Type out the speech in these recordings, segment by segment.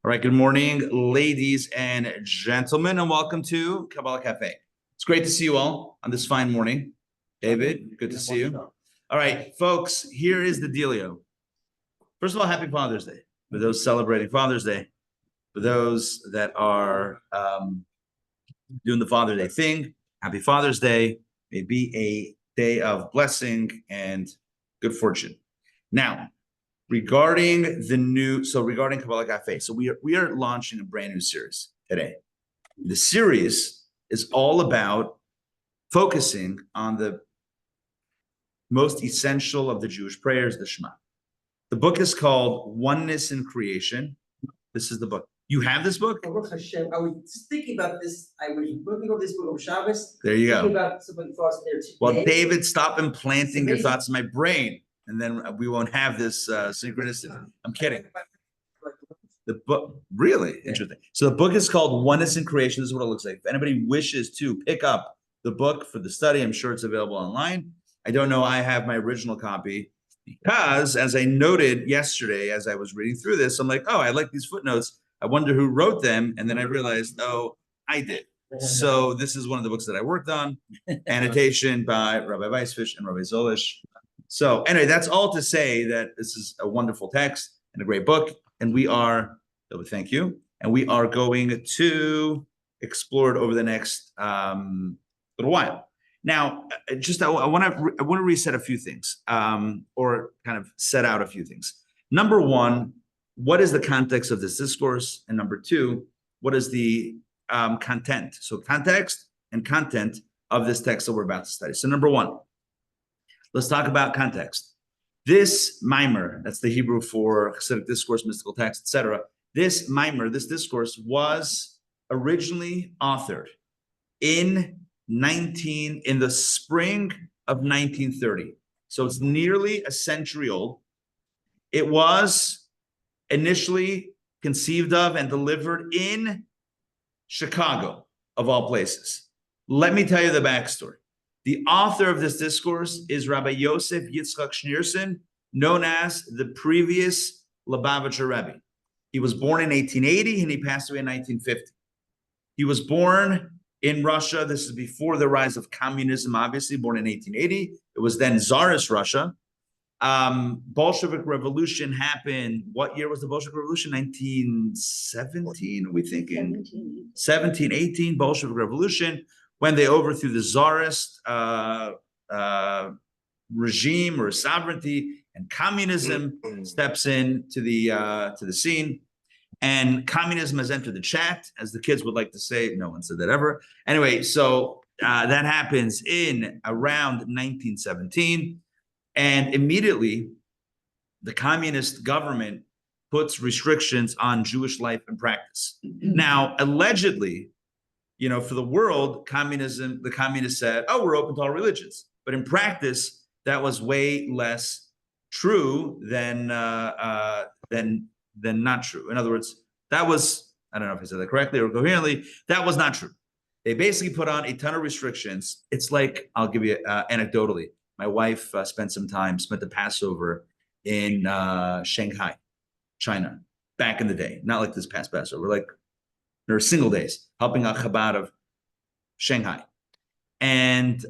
All right, good morning, ladies and gentlemen, and welcome to Kabbalah Café. It's great to see you all on this fine morning. David, good to see you. All right, folks, here is the dealio. First of all, happy Father's Day for those celebrating Father's Day, for those that are doing the Father's Day thing. Happy Father's Day. May be a day of blessing and good fortune. Now, regarding Kabbalah Café, so we are launching a brand new series today. The series is all about focusing on the most essential of the Jewish prayers, the Shema. The book is called Oneness in Creation. This is the book. You have this book? Baruch Hashem. I was just thinking about this. I was working on this book on Shabbos. There you go. About some thoughts there today. Well, David, stop implanting your thoughts in my brain, and then we won't have this synchronicity. I'm kidding. The book, really interesting. So the book is called Oneness in Creation. This is what it looks like. If anybody wishes to pick up the book for the study, I'm sure it's available online. I don't know. I have my original copy because, as I noted yesterday, as I was reading through this, I'm like, oh, I like these footnotes. I wonder who wrote them. And then I realized, oh, I did. So this is one of the books that I worked on. Annotation by Rabbi Weissfish and Rabbi Sollish. So anyway, that's all to say that this is a wonderful text and a great book. And we are, thank you. And we are going to explore it over the next little while. Now, I want to reset a few things, or kind of set out a few things. Number one, what is the context of this discourse? And number two, what is the content? So context and content of this text that we're about to study. So number one, let's talk about context. This mimer, that's the Hebrew for Hasidic discourse, mystical text, etc. This mimer, this discourse was originally authored in the spring of 1930. So it's nearly a century old. It was initially conceived of and delivered in Chicago, of all places. Let me tell you the backstory. The author of this discourse is Rabbi Yosef Yitzchak Schneerson, known as the previous Lubavitcher Rebbe. He was born in 1880 and he passed away in 1950. He was born in Russia. This is before the rise of communism, obviously, born in 1880. It was then Tsarist Russia. Bolshevik Revolution happened. What year was the Bolshevik Revolution? 1917, are we thinking? 1718, Bolshevik Revolution, when they overthrew the Tsarist regime or sovereignty, and communism steps into the scene. And communism has entered the chat, as the kids would like to say. No one said that ever. Anyway, so that happens in around 1917. And immediately, the communist government puts restrictions on Jewish life and practice. Now, allegedly, for the world, the communists said, oh, we're open to all religions. But in practice, that was way less true than not true. In other words, that was, I don't know if I said that correctly or coherently, that was not true. They basically put on a ton of restrictions. It's like, I'll give you anecdotally. My wife spent the Passover in Shanghai, China, back in the day. Not like this past Passover, like there were single days, helping out Chabad of Shanghai. And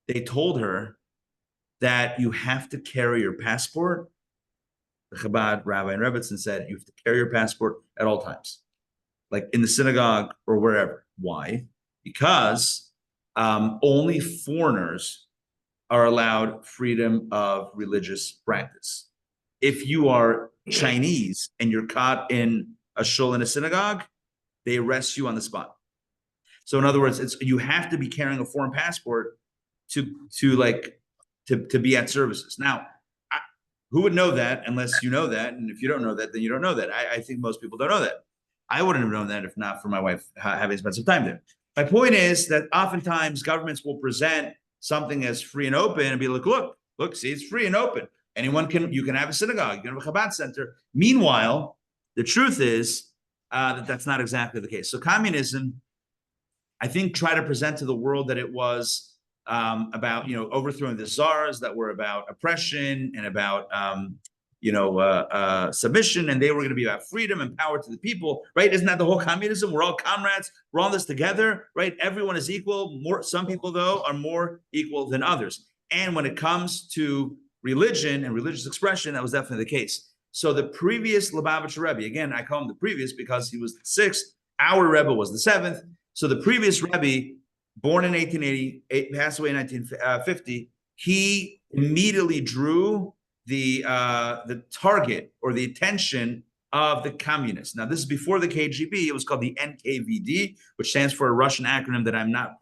they told her that you have to carry your passport. The Chabad Rabbi and Rebbitzin said you have to carry your passport at all times, like in the synagogue or wherever. Why? Because only foreigners are allowed freedom of religious practice. If you are Chinese and you're caught in a shul in a synagogue, they arrest you on the spot. So in other words, you have to be carrying a foreign passport to be at services. Now, who would know that unless you know that? And if you don't know that, then you don't know that. I think most people don't know that. I wouldn't have known that if not for my wife having spent some time there. My point is that oftentimes governments will present something as free and open and be like, look, see, it's free and open. You can have a synagogue, you can have a Chabad center. Meanwhile, the truth is that that's not exactly the case. So communism, I think, tried to present to the world that it was about, overthrowing the czars, that were about oppression and about submission, and they were going to be about freedom and power to the people, right? Isn't that the whole communism? We're all comrades. We're all in this together, right? Everyone is equal. Some people, though, are more equal than others. And when it comes to religion and religious expression, that was definitely the case. So the previous Lubavitcher Rebbe, again, I call him the previous because he was the sixth. Our Rebbe was the seventh. So the previous Rebbe, born in 1880, passed away in 1950, he immediately drew the target or the attention of the communists. Now, this is before the KGB. It was called the NKVD, which stands for a Russian acronym that I'm not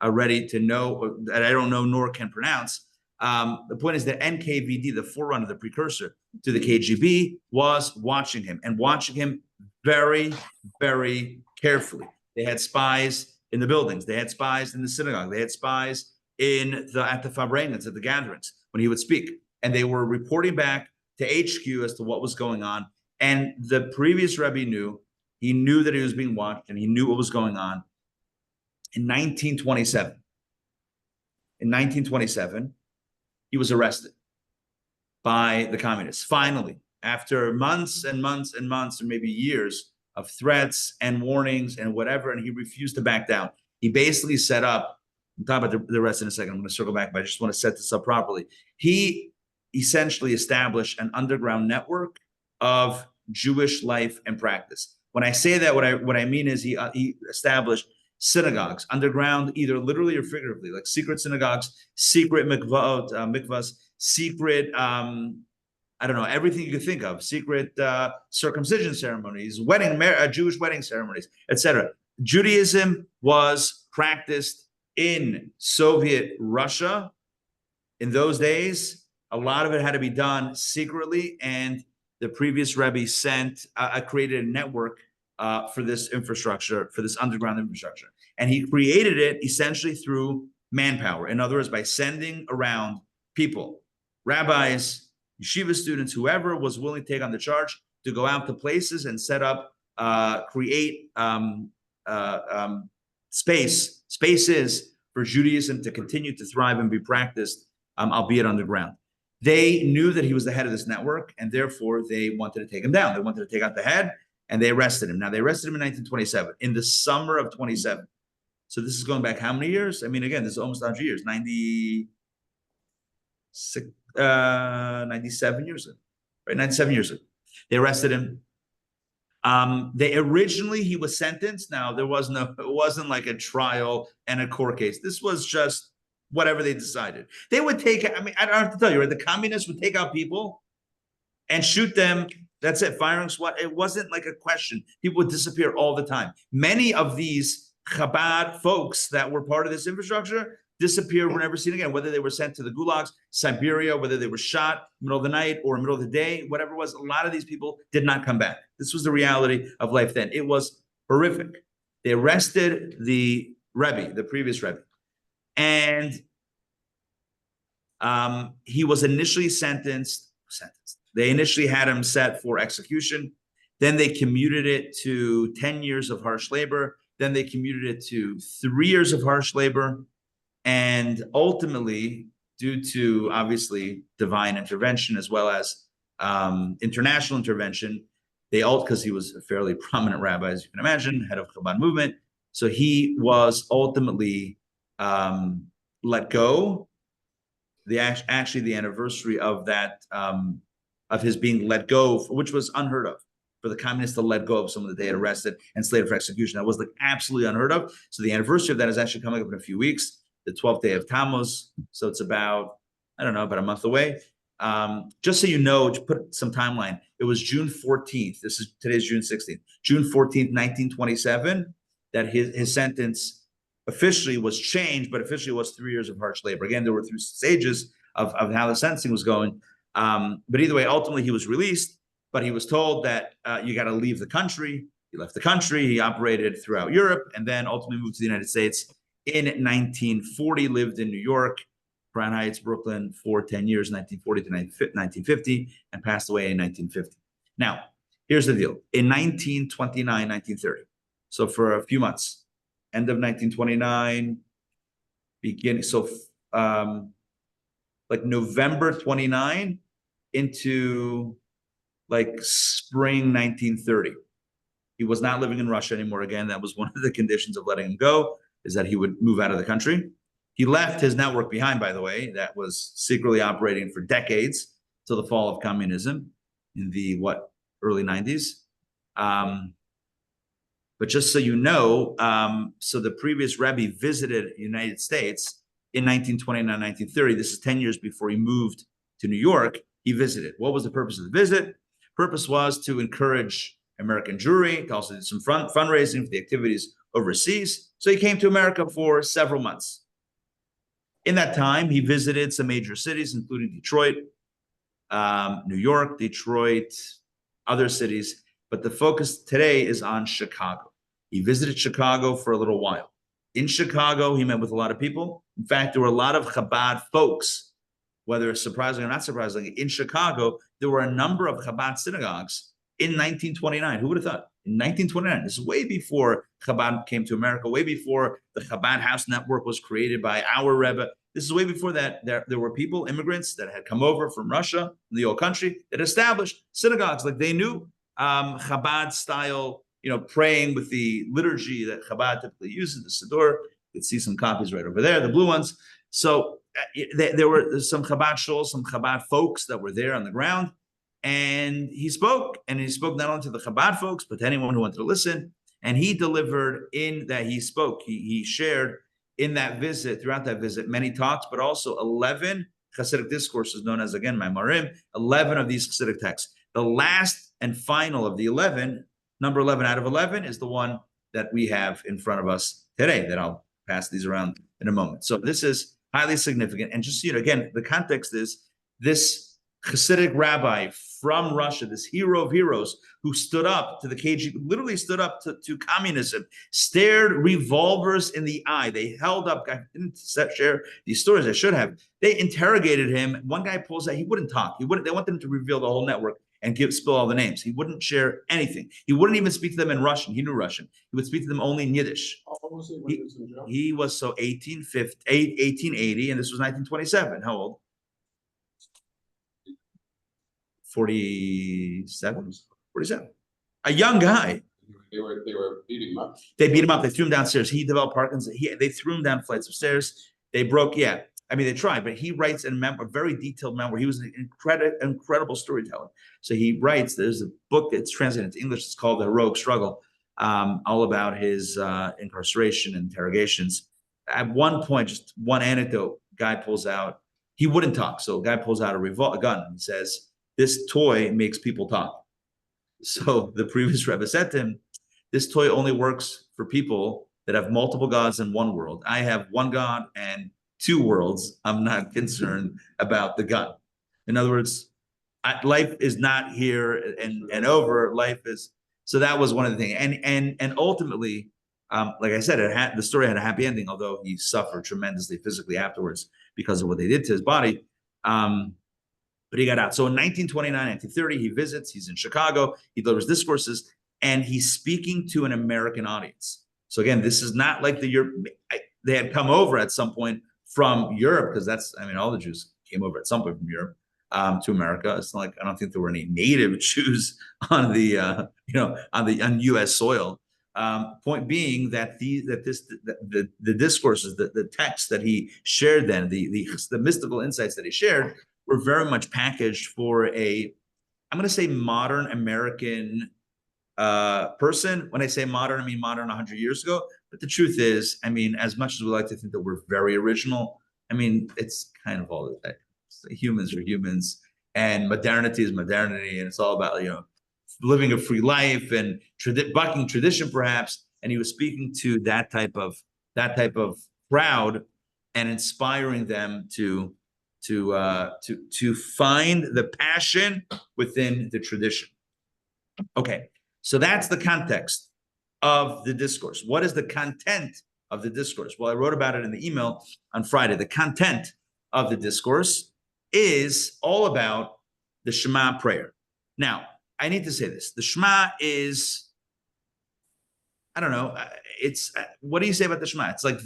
ready to know, that I don't know nor can pronounce. The point is that NKVD, the forerunner, the precursor to the KGB, was watching him and watching him very, very carefully. They had spies in the buildings. They had spies in the synagogue. They had spies at the Fabrengens, at the gatherings, when he would speak. And they were reporting back to HQ as to what was going on. And the previous Rebbe knew that he was being watched, and he knew what was going on. In 1927, he was arrested by the communists. Finally, after months and months and months, or maybe years of threats and warnings and whatever, and he refused to back down. He basically set up, I'll talk about the rest in a second. I'm going to circle back, but I just want to set this up properly. He essentially established an underground network of Jewish life and practice. When I say that, what I mean is he established synagogues underground, either literally or figuratively, like secret synagogues, secret mikvahs, secret, I don't know, everything you could think of, secret circumcision ceremonies, Jewish wedding ceremonies, etc. Judaism was practiced in Soviet Russia in those days. A lot of it had to be done secretly, and the previous Rebbe created a network for this infrastructure, for this underground infrastructure. And he created it essentially through manpower. In other words, by sending around people, rabbis, yeshiva students, whoever was willing to take on the charge to go out to places and set up, create spaces for Judaism to continue to thrive and be practiced, albeit underground. They knew that he was the head of this network, and therefore they wanted to take him down. They wanted to take out the head, and they arrested him. Now, they arrested him in 1927, in the summer of 27. So this is going back how many years? I mean, again, this is almost 100 years, 97 years ago, right? 97 years ago. They arrested him. He was sentenced. Now, it wasn't like a trial and a court case. This was just whatever they decided. They would take, I don't have to tell you, right? The communists would take out people and shoot them. That's it, firing squad. It wasn't like a question. People would disappear all the time. Many of these Chabad folks that were part of this infrastructure disappeared, were never seen again, whether they were sent to the gulags, Siberia, whether they were shot middle of the night or middle of the day, whatever it was. A lot of these people did not come back. This was the reality of life then. It was horrific. They arrested the Rebbe, the previous Rebbe, and he was initially sentenced. They initially had him set for execution. Then they commuted it to 10 years of harsh labor. Then they commuted it to 3 years of harsh labor. And ultimately, due to obviously divine intervention as well as international intervention, because he was a fairly prominent rabbi, as you can imagine, head of Chabad movement. So he was ultimately let go. Actually, the anniversary of that, of his being let go, which was unheard of, for the communists to let go of someone that they had arrested and slated for execution. That was like absolutely unheard of. So the anniversary of that is actually coming up in a few weeks, the 12th day of Tammuz. So it's about a month away. Just so you know, to put some timeline, it was June 14th. Today's June 16th. June 14th, 1927, that his sentence officially was changed, but officially was 3 years of harsh labor. Again, there were 3 stages of how the sentencing was going. But either way, ultimately he was released, but he was told that you got to leave the country. He left the country. He operated throughout Europe and then ultimately moved to the United States in 1940, lived in New York, Crown Heights, Brooklyn for 10 years, 1940 to 1950, and passed away in 1950. Now, here's the deal. In 1929, 1930, so for a few months, end of 1929, beginning, like November 29 into like spring 1930. He was not living in Russia anymore. Again, that was one of the conditions of letting him go, is that he would move out of the country. He left his network behind, by the way, that was secretly operating for decades till the fall of communism in the early 90s. But just so you know, so the previous Rebbe visited the United States in 1929, 1930. This is 10 years before he moved to New York. He visited. What was the purpose of the visit? Purpose was to encourage American Jewry, to also do some fundraising for the activities overseas. So he came to America for several months. In that time, he visited some major cities, including Detroit, New York, Detroit, other cities. But the focus today is on Chicago. He visited Chicago for a little while. In Chicago, he met with a lot of people. In fact, there were a lot of Chabad folks, whether surprising or not surprising. In Chicago, there were a number of Chabad synagogues in 1929. Who would have thought? In 1929, this is way before Chabad came to America, way before the Chabad House Network was created by our Rebbe. This is way before that. There were people, immigrants that had come over from Russia, from the old country, that established synagogues like they knew Chabad style, praying with the liturgy that Chabad typically uses, the Siddur. You can see some copies right over there, the blue ones. So there were some Chabad shuls, some Chabad folks that were there on the ground. And he spoke not only to the Chabad folks, but to anyone who wanted to listen. And he delivered in that he spoke. He shared in that visit, throughout that visit, many talks, but also 11 Hasidic discourses known as, again, Maimarim, 11 of these Hasidic texts. The last and final of the 11, number 11 out of 11, is the one that we have in front of us today, that I'll pass these around in a moment. So this is highly significant. And just, again, the context is this Hasidic rabbi from Russia, this hero of heroes, who stood up to the KGB, literally stood up to communism, stared revolvers in the eye. They held up, I didn't share these stories, I should have. They interrogated him. One guy pulls out, he wouldn't talk. They want them to reveal the whole network and spill all the names. He wouldn't share anything. He wouldn't even speak to them in Russian. He knew Russian. He would speak to them only in Yiddish. He was 1880, and this was 1927. How old? 47. A young guy. They were beating him up. They beat him up. They threw him downstairs. He developed Parkinson's. They threw him down flights of stairs. They broke. Yeah, I mean, they tried, but he writes a very detailed memoir. He was an incredible storyteller. So he writes. There's a book that's translated into English. It's called The Heroic Struggle, all about his incarceration and interrogations. At one point, just one anecdote. Guy pulls out. He wouldn't talk, so a guy pulls out a gun and says, "This toy makes people talk." So the previous Rebbe said to him, "This toy only works for people that have multiple gods in one world. I have one God and two worlds. I'm not concerned about the gun." In other words, life is not here and over. Life is. So that was one of the things. And ultimately, like I said, the story had a happy ending, although he suffered tremendously physically afterwards because of what they did to his body. But he got out. So in 1929, 1930, he visits. He's in Chicago. He delivers discourses, and he's speaking to an American audience. So again, this is not like they had come over at some point from Europe, because all the Jews came over at some point from Europe to America. It's not like, I don't think there were any native Jews on the on U.S. soil. Point being that the discourses, the text that he shared then, the mystical insights that he shared, were very much packaged for I'm going to say modern American person. When I say modern, I mean modern 100 years ago. But the truth is, as much as we like to think that we're very original, it's kind of all that. Humans are humans, and modernity is modernity, and it's all about living a free life and bucking tradition, perhaps. And he was speaking to that type of crowd and inspiring them to find the passion within the tradition. Okay, so that's the context of the discourse. What is the content of the discourse? Well, I wrote about it in the email on Friday. The content of the discourse is all about the Shema prayer. Now, I need to say this. The Shema is, I don't know, it's, what do you say about the Shema? It's like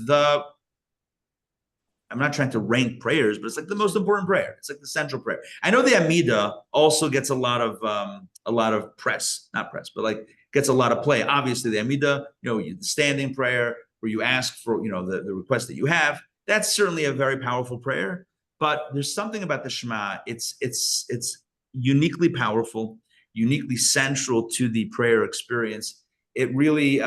I'm not trying to rank prayers, but it's like the most important prayer. It's like the central prayer. I know the Amidah also gets a lot of press, not press, but like gets a lot of play. Obviously, the Amidah, the standing prayer where you ask for, the request that you have. That's certainly a very powerful prayer. But there's something about the Shema. It's uniquely powerful, uniquely central to the prayer experience. It really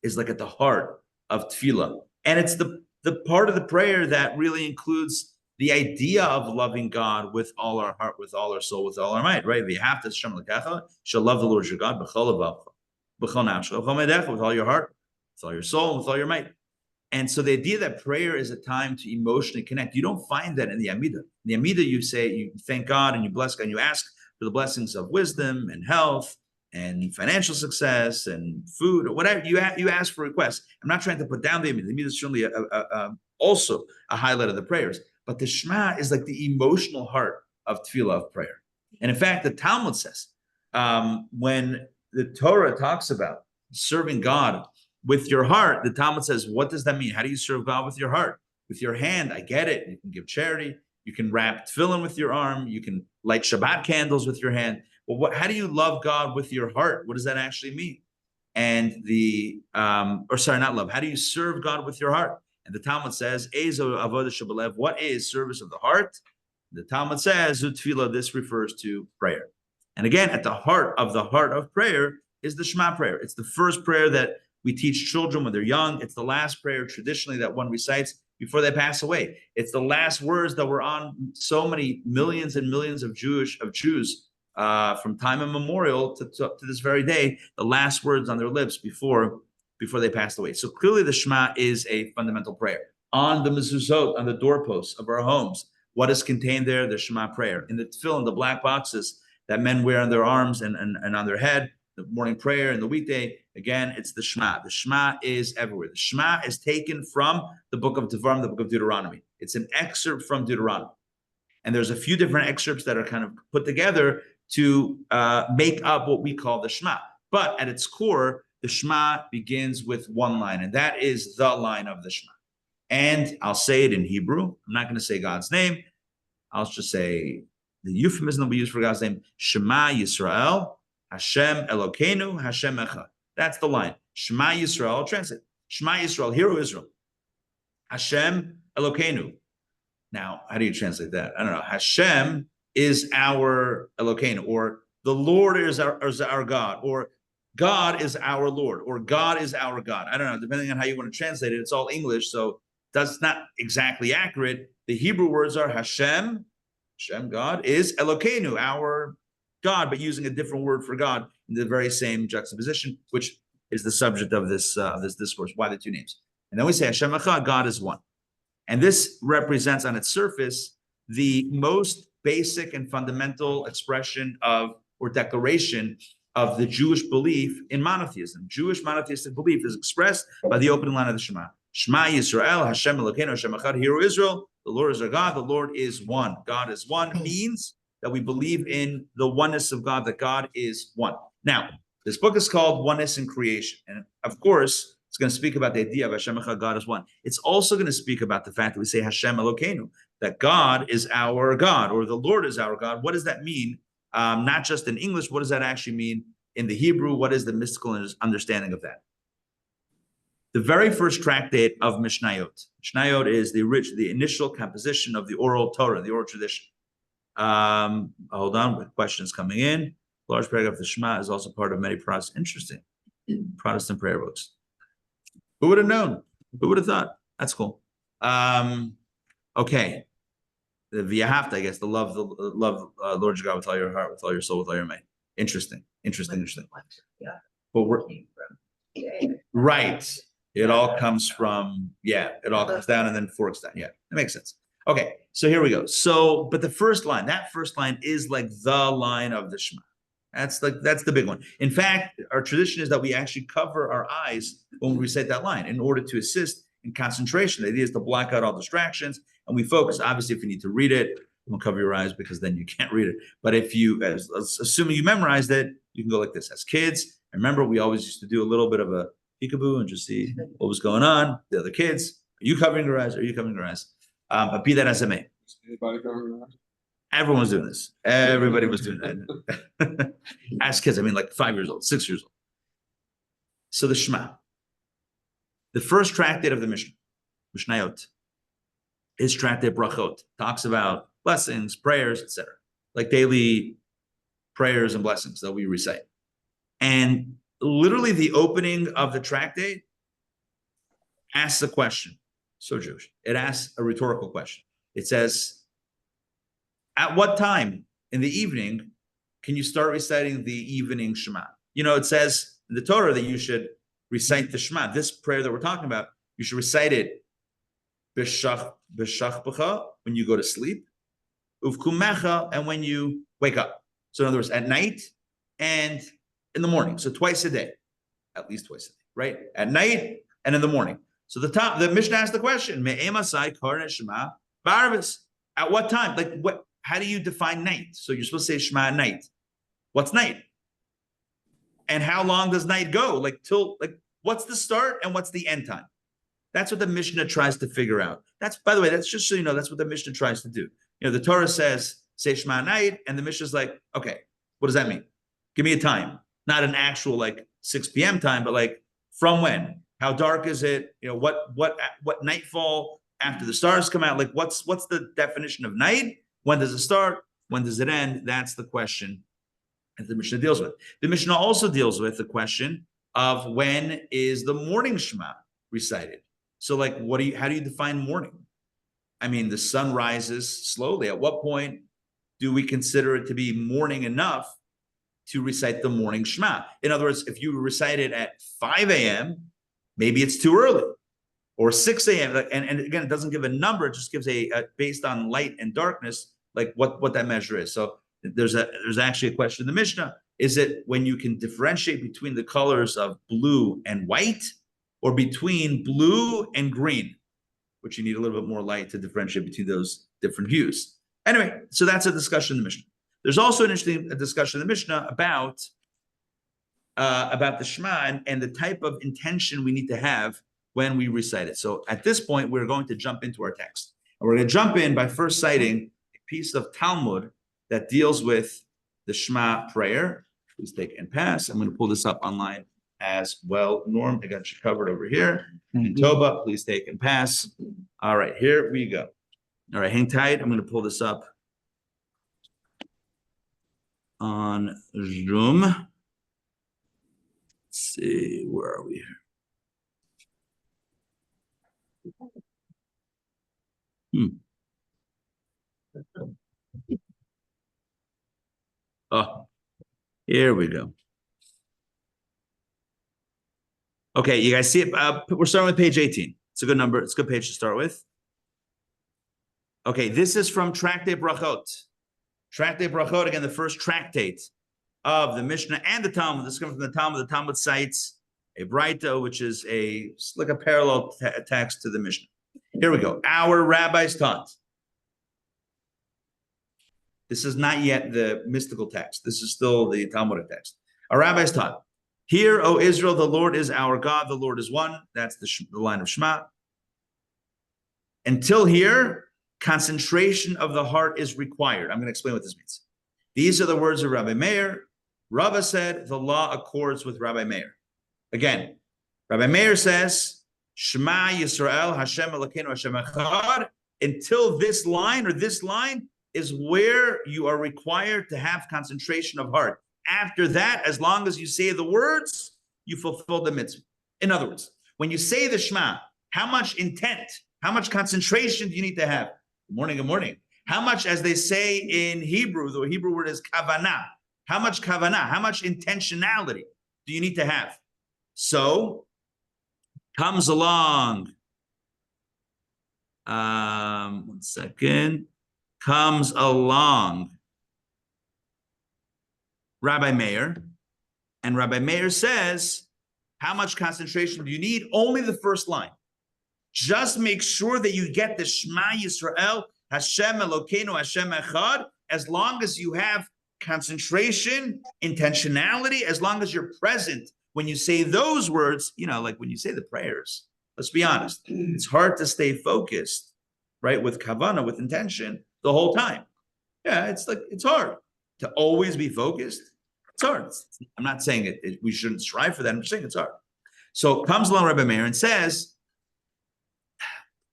is like at the heart of tefillah, and it's the part of the prayer that really includes the idea of loving God with all our heart, with all our soul, with all our might, right? We have to shall love the Lord your God with all your heart, with all your soul, with all your might. And so the idea that prayer is a time to emotionally connect, you don't find that in the Amidah. In the Amidah, you say, you thank God and you bless God and you ask for the blessings of wisdom and health and financial success and food or whatever. You ask for requests. I'm not trying to put down the Amidah. The Amidah is certainly also a highlight of the prayers. But the Shema is like the emotional heart of tefillah, of prayer. And in fact, the Talmud says, when the Torah talks about serving God with your heart, the Talmud says, what does that mean? How do you serve God with your heart? With your hand, I get it. You can give charity. You can wrap tefillin with your arm. You can light Shabbat candles with your hand. Well, how do you love God with your heart? What does that actually mean? And not love. How do you serve God with your heart? And the Talmud says, what is service of the heart? The Talmud says, tefillah, this refers to prayer. And again, at the heart of prayer is the Shema prayer. It's the first prayer that we teach children when they're young. It's the last prayer traditionally that one recites before they pass away. It's the last words that were on so many millions and millions of Jews from time immemorial to this very day, the last words on their lips before they passed away. So clearly the Shema is a fundamental prayer. On the mezuzot, on the doorposts of our homes, what is contained there? The Shema prayer. In the tefillin, the black boxes that men wear on their arms and on their head, the morning prayer and the weekday, again, it's the Shema. The Shema is everywhere. The Shema is taken from the book of Devarim, the book of Deuteronomy. It's an excerpt from Deuteronomy. And there's a few different excerpts that are kind of put together to make up what we call the Shema. But at its core, the Shema begins with one line, and that is the line of the Shema. And I'll say it in Hebrew. I'm not going to say God's name. I'll just say the euphemism that we use for God's name, Shema Yisrael, Hashem Elokeinu, Hashem Echad. That's the line. Shema Yisrael, I'll translate. Shema Yisrael, hear, O Israel. Hashem Elokeinu. Now, how do you translate that? I don't know. Hashem is our Elokeinu, or the Lord is our God, or God is our Lord, or God is our God. I don't know, depending on how you want to translate it. It's all English, so that's not exactly accurate. The Hebrew words are Hashem, God, is Elokeinu, our God, but using a different word for God in the very same juxtaposition, which is the subject of this discourse. Why the two names? And then we say Hashem Echad, God is one. And this represents on its surface the most basic and fundamental expression of, or declaration of the Jewish belief in monotheism. Jewish monotheistic belief is expressed by the opening line of the Shema. Shema Yisrael, Hashem Elokeinu, Hashem Echad, hear, O Israel, the Lord is our God, the Lord is one. God is one means that we believe in the oneness of God, that God is one. Now, this book is called Oneness in Creation. And of course, it's going to speak about the idea of Hashem Echad, God is one. It's also going to speak about the fact that we say Hashem Elokeinu, that God is our God, or the Lord is our God. What does that mean? Not just in English, what does that actually mean in the Hebrew? What is the mystical understanding of that? The very first tractate of Mishnayot. Mishnayot is the initial composition of the oral Torah, the oral tradition. Hold on, questions coming in. Large paragraph of the Shema is also part of many Protestant prayer books. Who would have known? Who would have thought? That's cool. Okay. The V'yahavta, I guess, the love Lord your God with all your heart, with all your soul, with all your might. Interesting. Yeah. But right. It all comes from, it all comes down and then forks down. Yeah, that makes sense. Okay, so here we go. So, but that first line is like the line of the Shema. That's the big one. In fact, our tradition is that we actually cover our eyes when we recite that line in order to assist in concentration. The idea is to block out all distractions and we focus. Obviously, if you need to read it, don't cover your eyes because then you can't read it. But if you, assuming you memorized it, you can go like this. As kids, I remember we always used to do a little bit of a peekaboo and just see what was going on. The other kids, you covering your eyes? Are you covering your eyes? But be that as it may. Anybody coming around? Everyone was doing this. Everybody was doing that. As kids, I mean, like 5 years old, 6 years old. So the Shema, the first tractate of the Mishnah, Mishnayot, is tractate Brachot, talks about blessings, prayers, etc., like daily prayers and blessings that we recite. And literally the opening of the tractate asks a question. So Jewish. It asks a rhetorical question. It says, at what time in the evening can you start reciting the evening Shema? You know, it says in the Torah that you should recite the Shema. This prayer that we're talking about, you should recite it b'shach b'cha, when you go to sleep, uvkumecha, and when you wake up. So in other words, at night and in the morning. So twice a day, at least twice a day, right? At night and in the morning. So the Mishnah asked the question, me'emasai karne Shema b'arvis. At what time? Like what? How do you define night? So you're supposed to say Shema at night. What's night? And how long does night go? What's the start and what's the end time? That's what the Mishnah tries to figure out. That's, by the way, that's just so you know, that's what the Mishnah tries to do. You know, the Torah says, say Shema at night, and the Mishnah's like, okay, what does that mean? Give me a time. Not an actual 6 p.m. time, but from when? How dark is it? You know, what nightfall after the stars come out? What's the definition of night? When does it start? When does it end? That's the question that the Mishnah deals with. The Mishnah also deals with the question of when is the morning Shema recited. So how do you define morning? I mean, the sun rises slowly. At what point do we consider it to be morning enough to recite the morning Shema? In other words, if you recite it at 5 a.m., maybe it's too early, or 6 a.m. And again, it doesn't give a number. It just gives a based on light and darkness, what that measure is. So there's actually a question in the Mishnah. Is it when you can differentiate between the colors of blue and white, or between blue and green, which you need a little bit more light to differentiate between those different hues? Anyway, so that's a discussion in the Mishnah. There's also an interesting discussion in the Mishnah about the Shema and the type of intention we need to have when we recite it. So at this point, we're going to jump into our text. And we're going to jump in by first citing a piece of Talmud that deals with the Shema prayer. Please take and pass. I'm going to pull this up online as well. Norm, I got you covered over here. And Toba, please take and pass. All right, here we go. All right, hang tight. I'm going to pull this up on Zoom. Let's see, where are we here? Oh, here we go. Okay, you guys see it? We're starting with page 18. It's a good number. It's a good page to start with. Okay, this is from Tractate Brachot. Tractate Brachot, again, the first tractate of the Mishnah and the Talmud. This comes from the Talmud. The Talmud cites a Braita, which is like a parallel text to the Mishnah. Here we go. Our rabbis taught. This is not yet the mystical text. This is still the Talmudic text. Our rabbis taught, hear, O Israel, the Lord is our God, the Lord is one. That's the line of Shema. Until here, concentration of the heart is required. I'm going to explain what this means. These are the words of Rabbi Meir. Rava said the law accords with Rabbi Meir. Again, Rabbi Meir says, Shema Yisrael, Hashem Elokeinu, Hashem Echad. Until this line is where you are required to have concentration of heart. After that, as long as you say the words, you fulfill the mitzvah. In other words, when you say the Shema, how much intent, how much concentration do you need to have? Good morning, good morning. How much, as they say in Hebrew, the Hebrew word is kavanah. How much kavanah, how much intentionality do you need to have? So, comes along, one second, comes along Rabbi Meir, and Rabbi Meir says, how much concentration do you need? Only the first line. Just make sure that you get the Shema Yisrael, Hashem Elokeinu, Hashem Echad, as long as you have concentration, intentionality, as long as you're present when you say those words, like when you say the prayers, Let's be honest. It's hard to stay focused, right, with kavanah, with intention, the whole time. Yeah, it's hard to always be focused. It's hard. I'm not saying we shouldn't strive for that. I'm just saying it's hard. So comes along Rabbi Meir and says,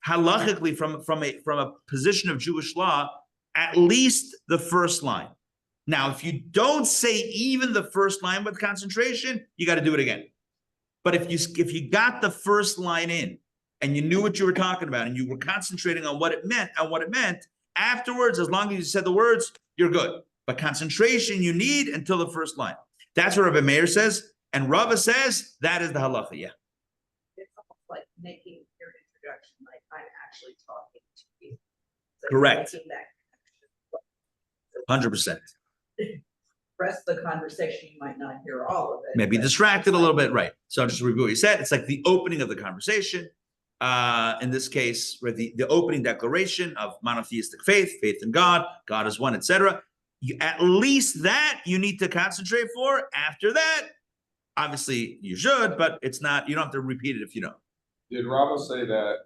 halachically, from a position of Jewish law, at least the first line. Now, if you don't say even the first line with concentration, you got to do it again. But if you got the first line in and you knew what you were talking about and you were concentrating on what it meant, afterwards, as long as you said the words, you're good. But concentration you need until the first line. That's what Rabbi Meir says, and Rava says that is the halacha. Yeah. It's almost like making your introduction, like I'm actually talking to you. So Correct. making that 100%. rest of the conversation, you might not hear all of it. Maybe but distracted it's a little like- bit, right? So just to review what you said, it's like the opening of the conversation. In this case, where the opening declaration of monotheistic faith in God, God is one, etc. At least that you need to concentrate for. After that, obviously you should, but it's not. You don't have to repeat it if you don't. Did Rava say that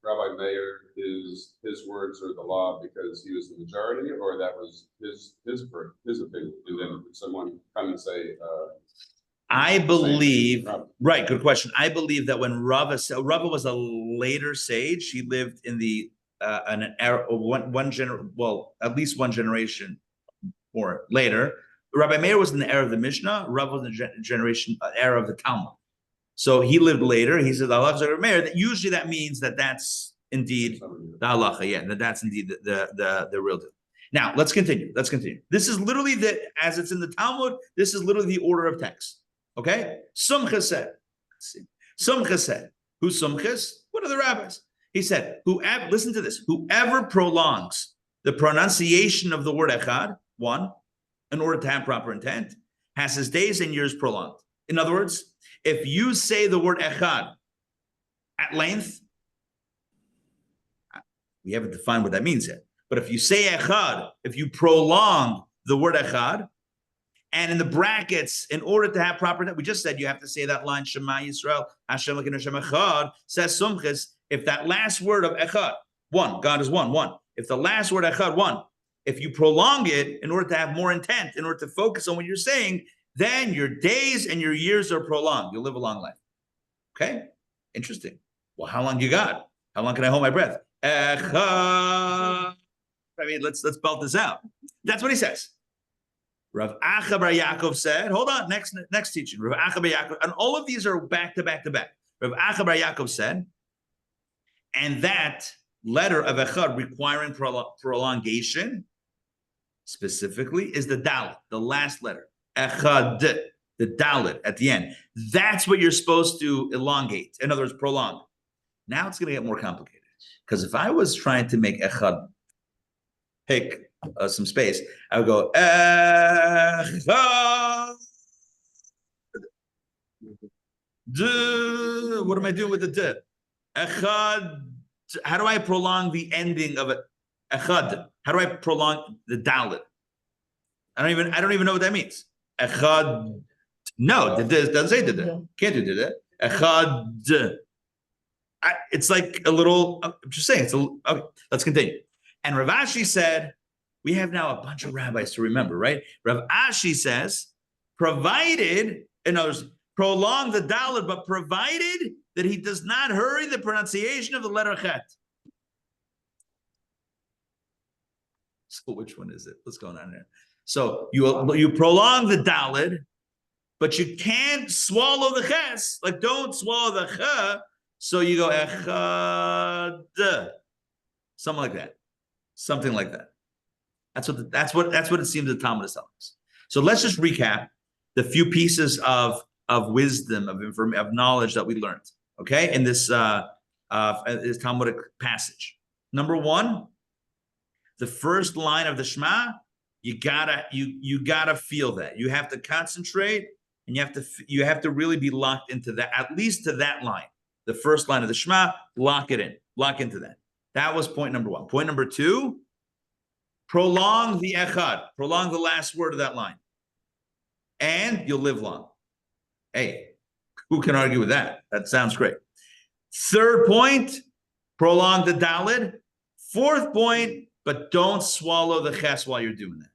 Rabbi Meir his words are the law because he was the majority, or that was his opinion? And then would someone come and say? I believe, Rava? right, good question. I believe that when Rava was a later sage, he lived in the an era, at least one generation or later. Rabbi Meir was in the era of the Mishnah. Rava was in the era of the Talmud. So he lived later. He said the halacha of Rabbi Meir. That usually that means that's indeed the halacha. Yeah, that's indeed the real deal. Now let's continue. This is literally as it's in the Talmud. This is literally the order of text. Okay, Sumcha said. Sumcha said. Who's Sumchas? One of the rabbis. He said, listen to this. Whoever prolongs the pronunciation of the word echad, one, in order to have proper intent, has his days and years prolonged. In other words, if you say the word echad at length, we haven't defined what that means yet. But if you say echad, if you prolong the word echad, and in the brackets, in order to have proper, we just said you have to say that line, Shema Yisrael, Hashem Elokeinu Hashem Echad, says Sumchas, if that last word of Echad, one, God is one. If the last word Echad, one, if you prolong it in order to have more intent, in order to focus on what you're saying, then your days and your years are prolonged. You'll live a long life. Okay? Interesting. Well, how long you got? How long can I hold my breath? Echad. I mean, let's belt this out. That's what he says. Rav Acha bar Yaakov said, hold on, next teaching. Rav Acha bar Yaakov, and all of these are back to back. Rav Acha bar Yaakov said, and that letter of Echad requiring prolongation, specifically, is the Dalet, the last letter. Echad, the Dalet at the end. That's what you're supposed to elongate. In other words, prolong. Now it's going to get more complicated. Because if I was trying to make Echad pick some space, I would go, Echad. What am I doing with the D? Echad. How do I prolong the ending of it? Echad. How do I prolong the Dalet? I don't even know what that means. Echad. No, the D doesn't say the D. Can't do the D. Echad. It's like a little. I'm just saying. Okay. Let's continue. And Rav Ashi said, we have now a bunch of rabbis to remember, right? Rav Ashi says, provided, in other words, prolong the Dalet, but provided that he does not hurry the pronunciation of the letter Chet. So which one is it? What's going on here? So you prolong the Dalet, but you can't swallow the Ches. Like don't swallow the Ch. So you go Echad. Something like that. Something like that. That's what it seems the Talmud is telling us. So let's just recap the few pieces of wisdom, of knowledge that we learned. Okay, in this Talmudic passage. Number one, the first line of the Shema, you gotta feel that. You have to concentrate, and you have to really be locked into that, at least to that line. The first line of the Shema, lock into that. That was point number one. Point number two, prolong the echad, prolong the last word of that line, and you'll live long. Hey, who can argue with that? That sounds great. Third point, prolong the dalid. Fourth point, but don't swallow the ches while you're doing that.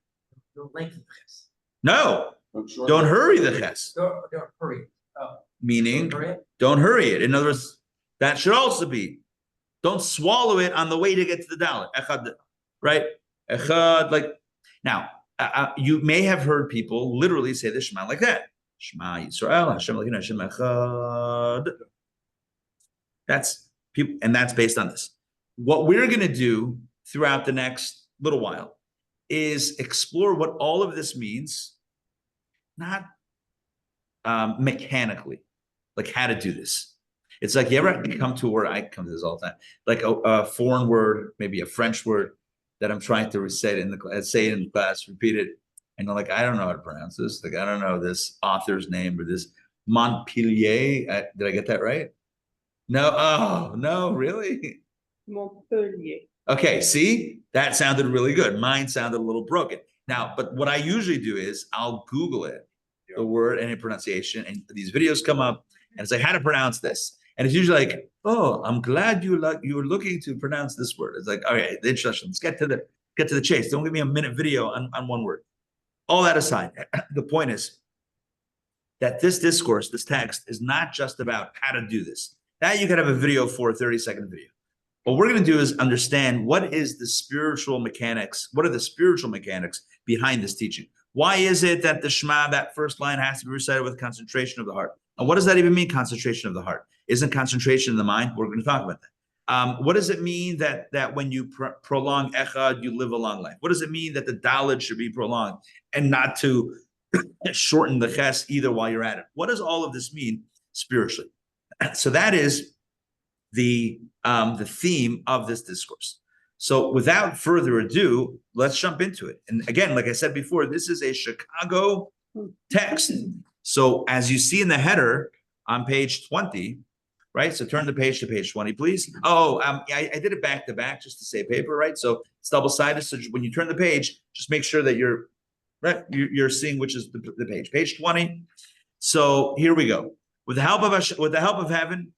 Don't lengthen this. No, Short- don't hurry the ches. Don't hurry. Oh, Meaning, hurry it. don't hurry it. In other words, that should also be, don't swallow it on the way to get to the dalid. Echad, right? Echad, like, now, you may have heard people literally say the Shema like that. Shema Yisrael, Hashem Elokeinu, Hashem Echad. That's people, and that's based on this. What we're going to do throughout the next little while is explore what all of this means, not mechanically, like how to do this. It's like you ever come to a word, I come to this all the time, like a foreign word, maybe a French word that I'm trying to recite in the class, say it in the class, repeat it, and you're like, I don't know how to pronounce this. Like, I don't know this author's name or this Montpellier. Did I get that right? No. Oh, no, really? Montpellier. Okay, see, that sounded really good. Mine sounded a little broken. Now, but what I usually do is I'll Google it, the word and its pronunciation, and these videos come up, and it's like, how to pronounce this? And it's usually like, oh, I'm glad you were looking to pronounce this word. It's like, all right, the introduction. Let's get to the chase. Don't give me a minute video on one word. All that aside, the point is that this discourse, this text, is not just about how to do this. That you could have a video for, a 30-second video. What we're going to do is understand what is the spiritual mechanics, what are the spiritual mechanics behind this teaching? Why is it that the Shema, that first line, has to be recited with concentration of the heart? And what does that even mean, concentration of the heart? Isn't concentration in the mind? We're going to talk about that. What does it mean that when you prolong echad, you live a long life? What does it mean that the dalid should be prolonged and not to shorten the ches either while you're at it? What does all of this mean spiritually? So that is the theme of this discourse. So without further ado, let's jump into it. And again, like I said before, this is a Chicago text. So as you see in the header on page 20, right? So turn the page to page 20, please. Oh, I did it back to back just to save paper, right? So it's double-sided. So when you turn the page, just make sure that you're right. You're seeing which is the page. Page 20. So here we go. With the help of heaven,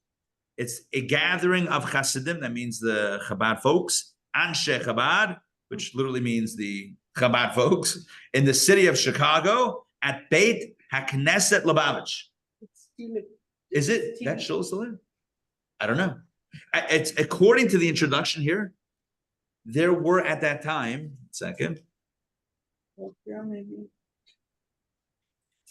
it's a gathering of Hasidim. That means the Chabad folks. Anshe Chabad, which literally means the Chabad folks, in the city of Chicago at Beit HaKnesset Lubavitch. Is it that shul still in? I don't know. It's according to the introduction here. There were at that time. Second. Anshe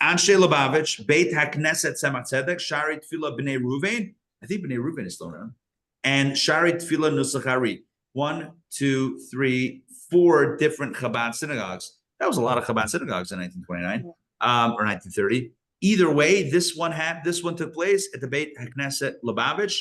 Lubavitch, Beit HaKnesset Tzemach Tzedek, Shari Tefillah B'nei Ruvain. I think B'nei Ruvain is still around. And Shari Tefillah Nusach Hari. 1, 2, 3, 4 different Chabad synagogues. That was a lot of Chabad synagogues in 1929 or 1930. Either way, this one took place at the Beit HaKnesset Lubavitch.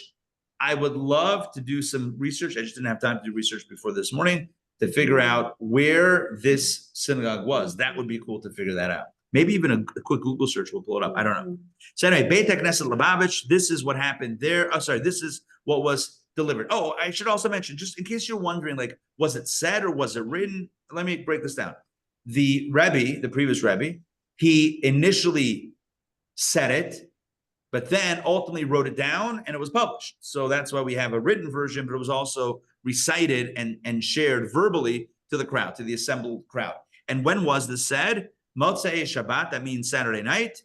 I would love to do some research. I just didn't have time to do research before this morning to figure out where this synagogue was. That would be cool to figure that out. Maybe even a quick Google search will pull it up. I don't know. So anyway, Beit HaKnesset Lubavitch, this is what happened there. Oh, sorry, this is what was delivered. Oh, I should also mention, just in case you're wondering, like, was it said or was it written? Let me break this down. The Rebbe, the previous Rebbe, he initially said it, but then ultimately wrote it down and it was published. So that's why we have a written version, but it was also recited and shared verbally to the crowd, to the assembled crowd. And when was this said? Motzei Shabbat, that means Saturday night.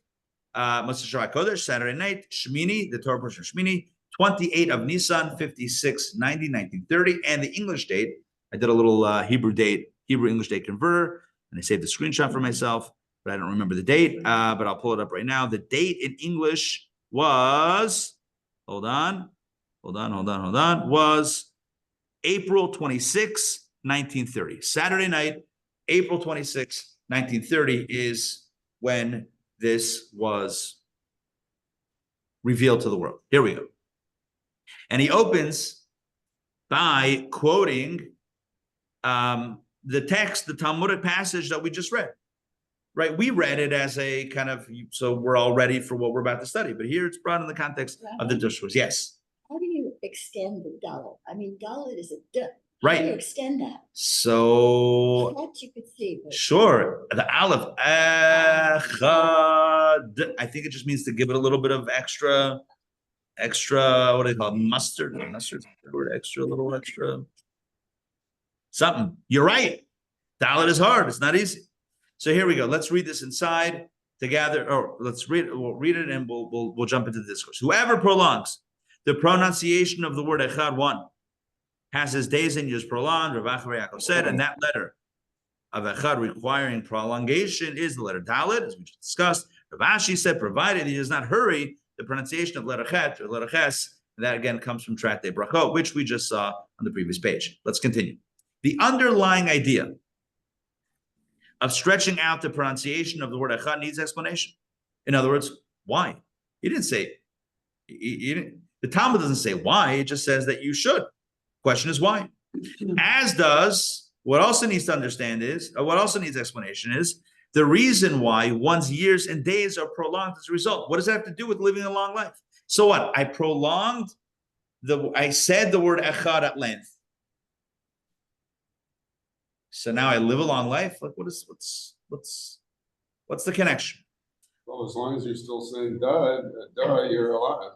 Motzei Shabbat Kodesh, Saturday night. Shmini, the Torah portion of Shmini, 28 of Nisan, 5690, 1930. And the English date, I did a little Hebrew English date converter, and I saved the screenshot for myself, but I don't remember the date, but I'll pull it up right now. The date in English was, was April 26, 1930. Saturday night, April 26, 1930 is when this was revealed to the world. Here we go. And he opens by quoting the text, the Talmudic passage that we just read. Right? We read it as a kind of, so we're all ready for what we're about to study. But here it's brought in the context of the discourse. Yes. How do you extend the dalet? I mean, dalet is a duh. Right. How do you extend that? So That you could see. But sure. The aleph, echad. I think it just means to give it a little bit of extra extra, what do they call it? Mustard, extra, little extra. Something. You're right. Dalet is hard. It's not easy. So here we go. Let's read this inside together. Or let's read it. We'll read it and we'll jump into the discourse. Whoever prolongs the pronunciation of the word echad, one, has his days and years prolonged. Rav Ari Yaakov said, and that letter of echad requiring prolongation is the letter dalet, as we just discussed. Rav Ashi said, provided he does not hurry the pronunciation of letter chet or letter ches. That again comes from Tractate Brachot, which we just saw on the previous page. Let's continue. The underlying idea of stretching out the pronunciation of the word echad needs explanation. In other words, why? He didn't say, the Talmud doesn't say why, it just says that you should. Question is why. As does, what also needs to understand is, or what also needs explanation is, the reason why one's years and days are prolonged as a result. What does that have to do with living a long life? So what? I said the word echad at length. So now I live a long life. Like what's the connection? Well, as long as you're still saying duh, you're alive.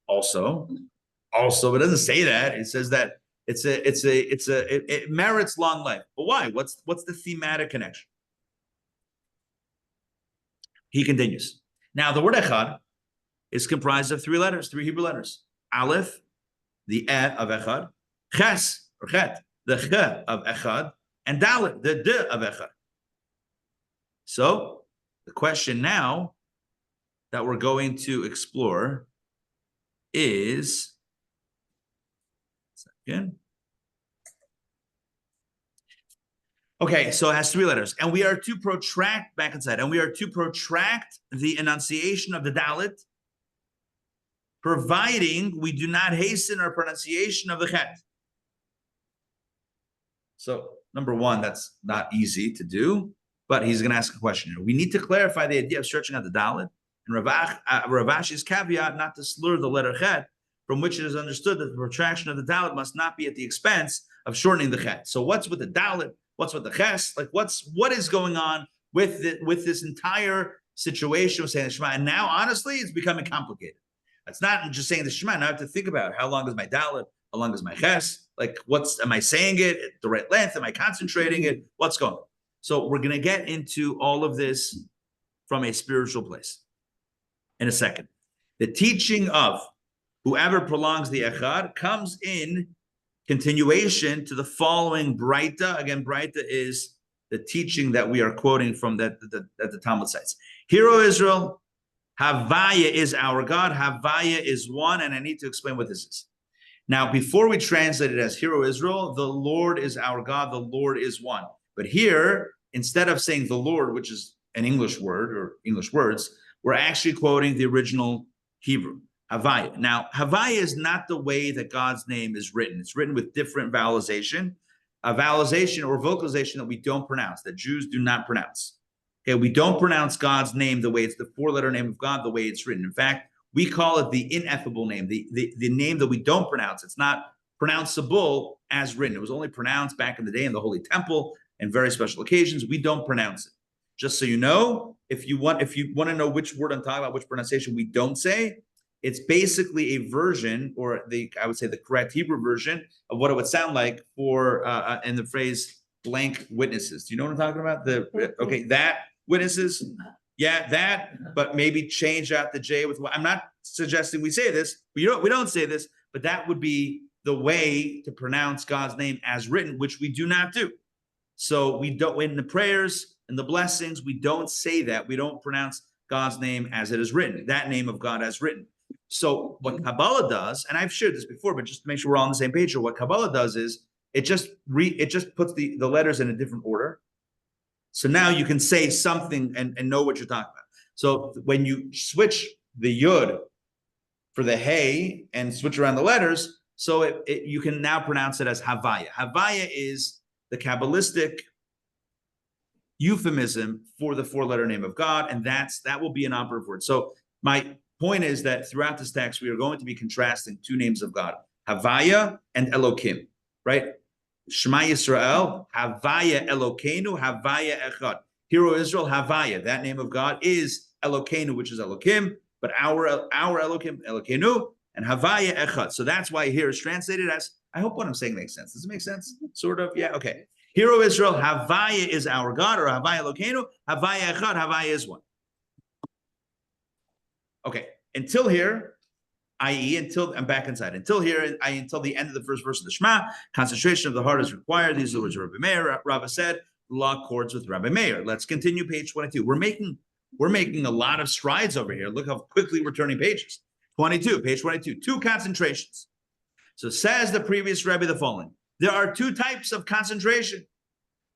Also, it doesn't say that. It says that it merits long life. But why? What's the thematic connection? He continues. Now the word echad is comprised of three Hebrew letters. Aleph, the e of echad, ches or chet, the ch of echad, and dalet, the d of echad. So the question now that we're going to explore is, okay, so it has three letters, and we are to protract back inside, and we are to protract the enunciation of the dalet, providing we do not hasten our pronunciation of the chet. So, number one, that's not easy to do, but he's going to ask a question here. We need to clarify the idea of stretching out the dalet, and Rav Ashi's caveat not to slur the letter chet, from which it is understood that the protraction of the dalet must not be at the expense of shortening the chet. So, what's with the dalet? What's with the ches? Like, what is going on with this entire situation of saying the Shema? And now, honestly, it's becoming complicated. It's not just saying the Shema. Now I have to think about how long is my dalet, how long is my ches? Like, am I saying it at the right length? Am I concentrating it? What's going on? So we're going to get into all of this from a spiritual place in a second. The teaching of whoever prolongs the echad comes in continuation to the following Braita. Again, Braita is the teaching that we are quoting from that the Talmud cites. Hear, O Israel, Havaya is our God. Havaya is one, and I need to explain what this is. Now, before we translate it as Hear, O Israel, the Lord is our God, the Lord is one. But here, instead of saying the Lord, which is an English word or English words, we're actually quoting the original Hebrew. Havaya. Now, Havaya is not the way that God's name is written. It's written with different vowelization, a vowelization or vocalization that we don't pronounce, that Jews do not pronounce. Okay, we don't pronounce God's name the way it's the four-letter name of God, the way it's written. In fact, we call it the ineffable name, the name that we don't pronounce. It's not pronounceable as written. It was only pronounced back in the day in the Holy Temple and very special occasions. We don't pronounce it. Just so you know, if you want to know which word I'm talking about, which pronunciation we don't say, it's basically a version, or I would say the correct Hebrew version of what it would sound like for in the phrase blank witnesses. Do you know what I'm talking about? Okay, that witnesses, yeah, that, but maybe change out the J with. I'm not suggesting we say this. We don't say this, but that would be the way to pronounce God's name as written, which we do not do. So we don't, in the prayers and the blessings, we don't say that. We don't pronounce God's name as it is written, that name of God as written. So what Kabbalah does, and I've shared this before, but just to make sure we're all on the same page, or what Kabbalah does is it just puts the letters in a different order. So now you can say something and know what you're talking about. So when you switch the yud for the hey and switch around the letters, so you can now pronounce it as Havaya. Havaya is the Kabbalistic euphemism for the four-letter name of God, and that will be an operative word. So my point is that throughout this text, we are going to be contrasting two names of God, Havaya and Elokim, right? Shema Yisrael, Havaya Elokeinu, Havaya Echad. Hear, O Israel, Havaya, that name of God is Elokeinu, which is Elokim, but our Elokim, Elokeinu, and Havaya Echad. So that's why here it's translated as, I hope what I'm saying makes sense. Does it make sense? Sort of, yeah, okay. Hear, O Israel, Havaya is our God, or Havaya Elokeinu, Havaya Echad, Havaya is one. Okay, until here, i.e., until I'm back inside. Until here, until the end of the first verse of the Shema, concentration of the heart is required. These are the words of Rabbi Meir. Rava said, the law accords with Rabbi Meir. Let's continue, page 22. We're making a lot of strides over here. Look how quickly we're turning pages. 22, page 22. 2 concentrations. So says the previous Rebbe the following. There are 2 types of concentration.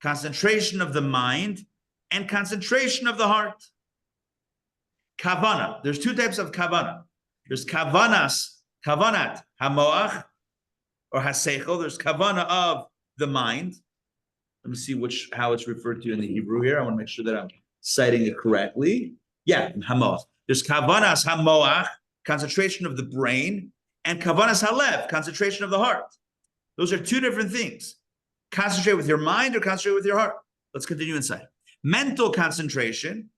Concentration of the mind and concentration of the heart. Kavana. There's 2 types of kavana. There's kavanat hamoach or haseichel. There's kavana of the mind. Let me see how it's referred to in the Hebrew here. I want to make sure that I'm citing it correctly. Yeah, hamoach. There's kavanas hamoach, concentration of the brain, and kavanas halev, concentration of the heart. Those are 2 different things. Concentrate with your mind or concentrate with your heart. Let's continue inside. Mental concentration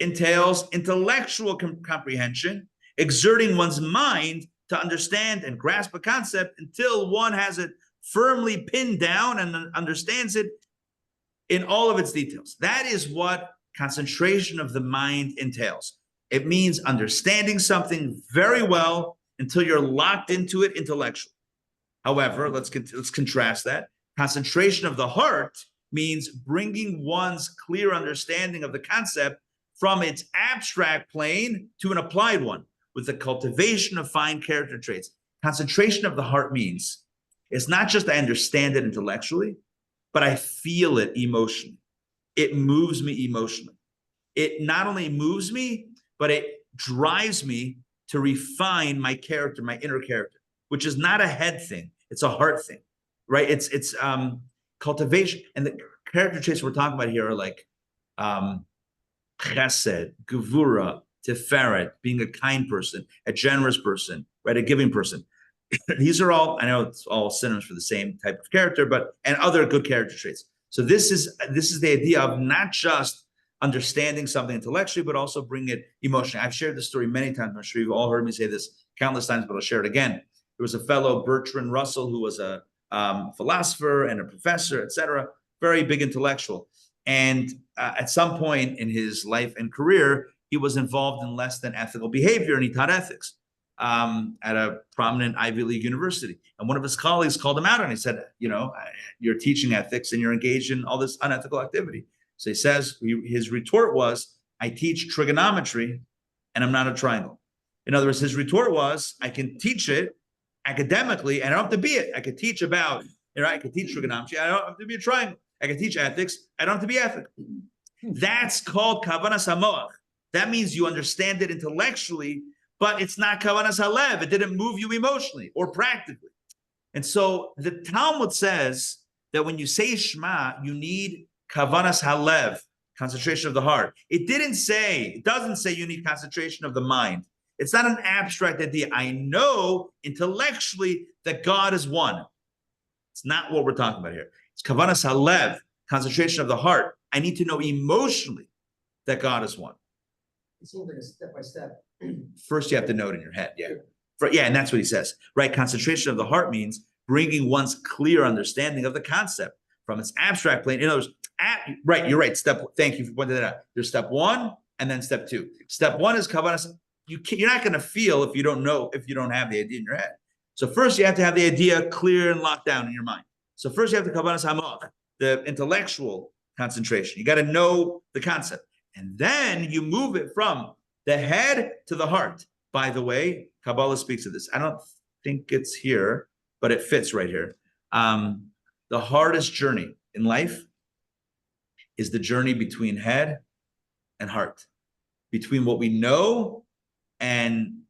entails intellectual comprehension, exerting one's mind to understand and grasp a concept until one has it firmly pinned down and understands it in all of its details. That is what concentration of the mind entails. It means understanding something very well until you're locked into it intellectually. However, let's contrast that. Concentration of the heart means bringing one's clear understanding of the concept from its abstract plane to an applied one, with the cultivation of fine character traits. Concentration of the heart means it's not just I understand it intellectually, but I feel it emotionally. It moves me emotionally. It not only moves me, but it drives me to refine my character, my inner character, which is not a head thing. It's a heart thing, right? It's cultivation. And the character traits we're talking about here are like chesed, gevura, tiferet, being a kind person, a generous person, right? A giving person. These are all, I know it's all synonyms for the same type of character, and other good character traits. So this is the idea of not just understanding something intellectually, but also bring it emotionally. I've shared this story many times. I'm sure you've all heard me say this countless times, but I'll share it again. There was a fellow, Bertrand Russell, who was a philosopher and a professor, etc., very big intellectual. And at some point in his life and career, he was involved in less than ethical behavior, and he taught ethics at a prominent Ivy League university. And one of his colleagues called him out and he said, you're teaching ethics and you're engaged in all this unethical activity. So he says, his retort was, I teach trigonometry and I'm not a triangle. In other words, his retort was, I can teach it academically and I don't have to be it. I could teach about, I could teach trigonometry. I don't have to be a triangle. I can teach ethics. I don't have to be ethical. That's called kavanas hamoach. That means you understand it intellectually, but it's not kavanas halev. It didn't move you emotionally or practically. And so the Talmud says that when you say Shema, you need kavanas halev, concentration of the heart. It doesn't say you need concentration of the mind. It's not an abstract idea. I know intellectually that God is one. It's not what we're talking about here. It's kavanas halev, concentration of the heart. I need to know emotionally that God is one. It seems like a step by step. First, you have to know it in your head. Yeah. And that's what he says, right? Concentration of the heart means bringing one's clear understanding of the concept from its abstract plane. In other words, right, you're right. Thank you for pointing that out. There's step 1 and then step 2. Step 1 is kavanas. You're not going to feel if you don't have the idea in your head. So first you have to have the idea clear and locked down in your mind. So first you have the kavanas hamoach, the intellectual concentration. You got to know the concept. And then you move it from the head to the heart. By the way, Kabbalah speaks of this. I don't think it's here, but it fits right here. The hardest journey in life is the journey between head and heart, between what we know and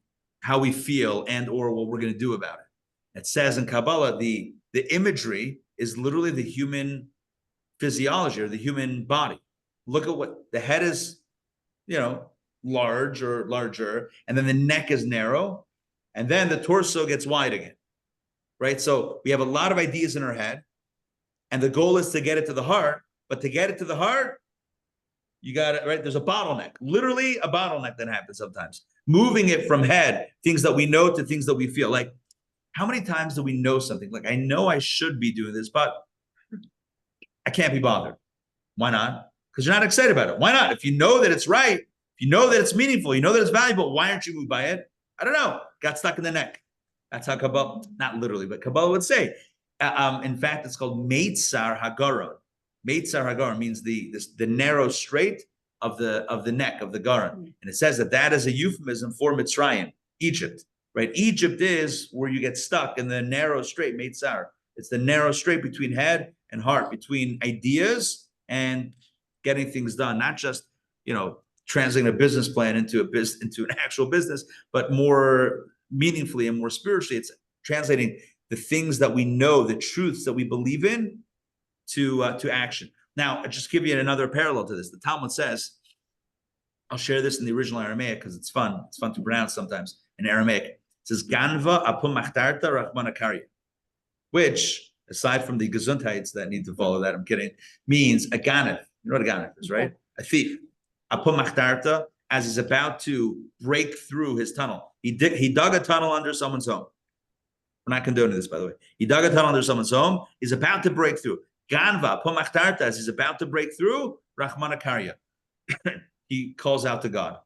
how we feel and or what we're going to do about it. It says in Kabbalah, the imagery is literally the human physiology or the human body. Look at what the head is, large or larger, and then the neck is narrow, and then the torso gets wide again, right? So we have a lot of ideas in our head, and the goal is to get it to the heart, but to get it to the heart, You got it, right? There's a bottleneck, literally a bottleneck that happens sometimes. Moving it from head, things that we know to things that we feel. Like, how many times do we know something? Like, I know I should be doing this, but I can't be bothered. Why not? Because you're not excited about it. Why not? If you know that it's right, if you know that it's meaningful, you know that it's valuable, why aren't you moved by it? I don't know. Got stuck in the neck. That's how Kabbalah, not literally, but Kabbalah would say. In fact, it's called Meitzar Hagaron. Meitzar Hagaron means the narrow strait of the neck of the Garon. And it says that is a euphemism for Mitzrayim, Egypt, right? Egypt is where you get stuck in the narrow strait, Meitzar. It's the narrow strait between head and heart, between ideas and getting things done, not just, translating a business plan into an actual business, but more meaningfully and more spiritually, it's translating the things that we know, the truths that we believe in, to action. Now, I'll just give you another parallel to this. The Talmud says, I'll share this in the original Aramaic because it's fun. It's fun to pronounce sometimes in Aramaic. It says, Ganva apum machtarta rachmana karya, which, aside from the gesundheits that need to follow that, I'm kidding, means a ganef. You know what a ganef is, right? A thief. Apum machtarta, as he's about to break through his tunnel. He dug a tunnel under someone's home. We're not condoning this, by the way. He dug a tunnel under someone's home. He's about to break through. Ganva, apum machtarta, as he's about to break through, rachmana karya. He calls out to God.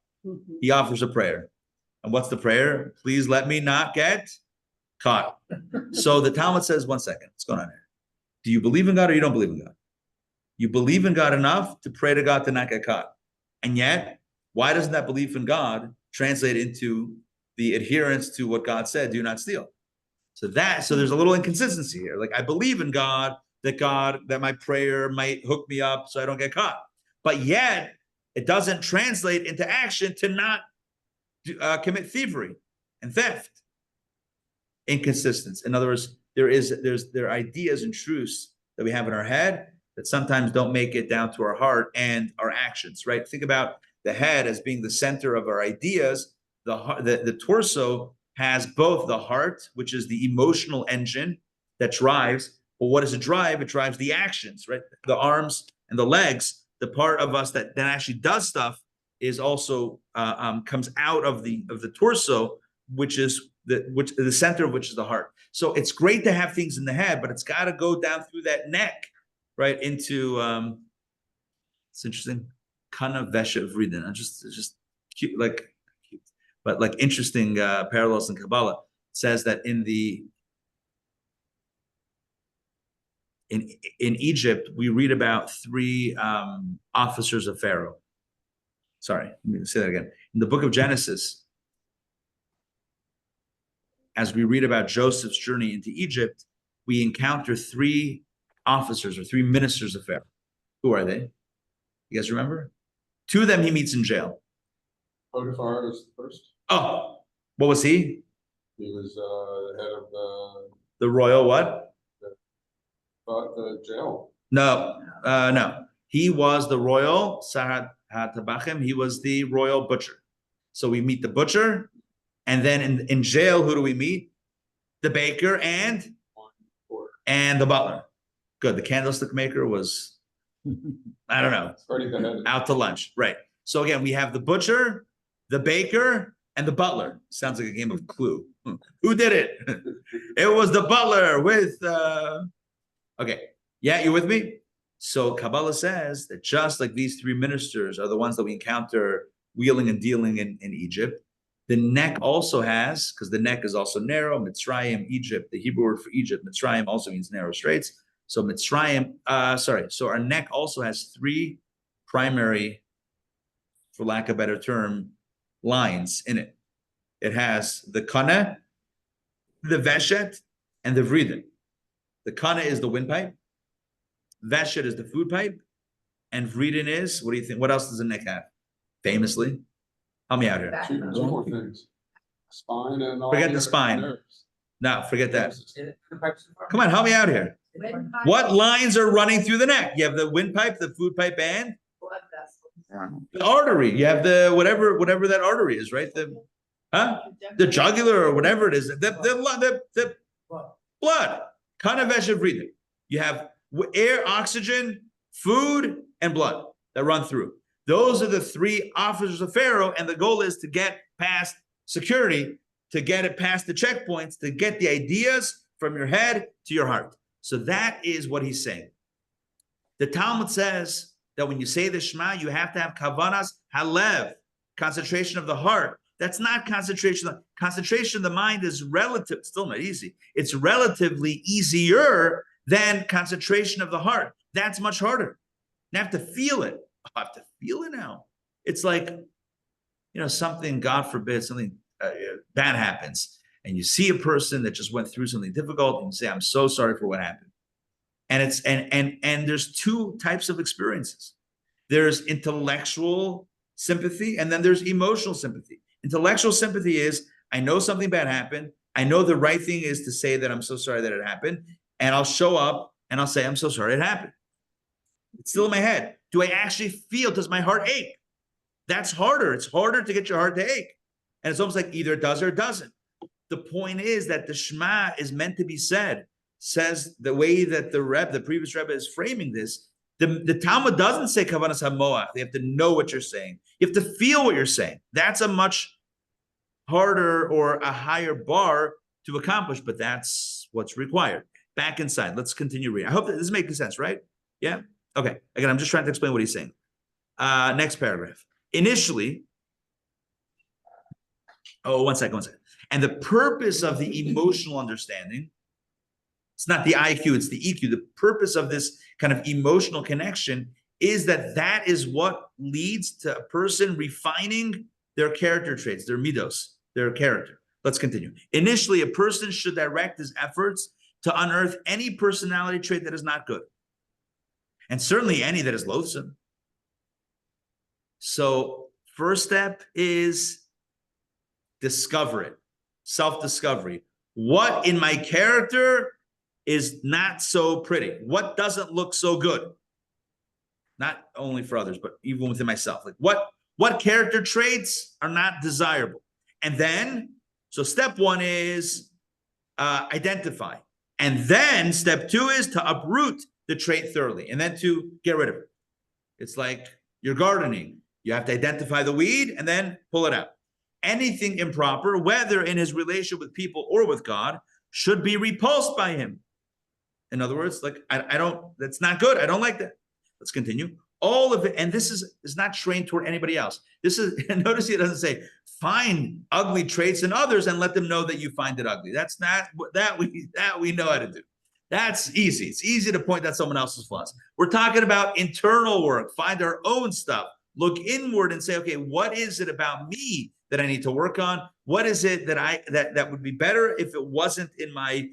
He offers a prayer. And what's the prayer? Please let me not get caught. So the Talmud says, 1 second, what's going on here? Do you believe in God or you don't believe in God? You believe in God enough to pray to God to not get caught. And yet, why doesn't that belief in God translate into the adherence to what God said, do not steal? So there's a little inconsistency here. Like, I believe in God, that my prayer might hook me up so I don't get caught. But yet, it doesn't translate into action to not commit thievery and theft. Inconsistency. In other words, there are ideas and truths that we have in our head that sometimes don't make it down to our heart and our actions, right? Think about the head as being the center of our ideas. The torso has both the heart, which is the emotional engine that drives. But what does it drive? It drives the actions, right? The arms and the legs, the part of us that actually does stuff, is also comes out of the torso, which is the center of which is the heart. So it's great to have things in the head, but it's got to go down through that neck, right, into it's interesting, kana vesha vriden. It's just cute, but like interesting parallels in Kabbalah. It says that in Egypt, we read about 3 officers of Pharaoh. Sorry, let me say that again. In the book of Genesis, as we read about Joseph's journey into Egypt, we encounter 3 officers or 3 ministers of Pharaoh. Who are they? You guys remember? 2 of them he meets in jail. Potiphar was the first. Oh, what was he? He was the head of The royal what? the jail. No. He was the royal Sahat HaTabachim. He was the royal butcher. So we meet the butcher, and then in jail, who do we meet? The baker and the butler. Good. The candlestick maker was, I don't know, out to lunch. Right. So again, we have the butcher, the baker, and the butler. Sounds like a game of Clue. Who did it? It was the butler with, okay. Yeah, you with me? So Kabbalah says that just like these 3 ministers are the ones that we encounter wheeling and dealing in Egypt, the neck also has, because the neck is also narrow, Mitzrayim, Egypt, the Hebrew word for Egypt, Mitzrayim also means narrow straits. So Mitzrayim, so our neck also has 3 primary, for lack of a better term, lines in it. It has the kana, the veshet, and the vriden. The kana is the windpipe, veshet is the food pipe, and vriden is, what do you think? What else does the neck have? Famously, help me out here. 2 more things. Spine and all. Forget the spine. No, forget that. Come on, help me out here. What lines are running through the neck? You have the windpipe, the food pipe, and Blood vessels. the artery. You have the whatever that artery is, right? The jugular or whatever it is. The blood. Kana veshet vriden. You have air, oxygen, food, and blood that run through. Those are the three officers of Pharaoh, and the goal is to get past security, to get it past the checkpoints, to get the ideas from your head to your heart. So that is what he's saying. The Talmud says that when you say the Shema, you have to have kavanas halev, concentration of the heart. That's not concentration. Concentration of the mind is relative, still not easy. It's relatively easier than concentration of the heart. That's much harder. You have to feel it. I have to feel it now. It's like, something, God forbid, something bad happens, and you see a person that just went through something difficult, and you say, I'm so sorry for what happened. And it's and there's two types of experiences. There's intellectual sympathy, and then there's emotional sympathy. Intellectual sympathy is, I know something bad happened. I know the right thing is to say that I'm so sorry that it happened. And I'll show up and I'll say, I'm so sorry it happened. It's still in my head. Do I actually feel, does my heart ache? That's harder. It's harder to get your heart to ache. And it's almost like either it does or it doesn't. The point is that the Shema is meant to be said, says the way that the previous Rebbe is framing this. The Talmud doesn't say kavanas hamoach. They have to know what you're saying. You have to feel what you're saying. That's a much harder or a higher bar to accomplish, but that's what's required. Back inside. Let's continue reading. I hope that this is making sense, right? Yeah? Okay. Again, I'm just trying to explain what he's saying. Next paragraph. Initially, one second. And the purpose of the emotional understanding, it's not the IQ, it's the EQ. The purpose of this kind of emotional connection is that is what leads to a person refining their character traits, their midos, their character. Let's continue. Initially, a person should direct his efforts to unearth any personality trait that is not good, and certainly any that is loathsome. So first step is discover it, self-discovery. What in my character is not so pretty? What doesn't look so good? Not only for others, but even within myself. Like what character traits are not desirable? And then, so step one is identify. And then step two is to uproot the trait thoroughly and then to get rid of it. It's like you're gardening. You have to identify the weed and then pull it out. Anything improper, whether in his relation with people or with God, should be repulsed by him. In other words, like, that's not good. I don't like that. Let's continue. All of it, and this is not trained toward anybody else. This is, notice it doesn't say, find ugly traits in others and let them know that you find it ugly. That's not, that we know how to do. That's easy. It's easy to point out someone else's flaws. We're talking about internal work. Find our own stuff. Look inward and say, okay, what is it about me that I need to work on? What is it that would be better if it wasn't in my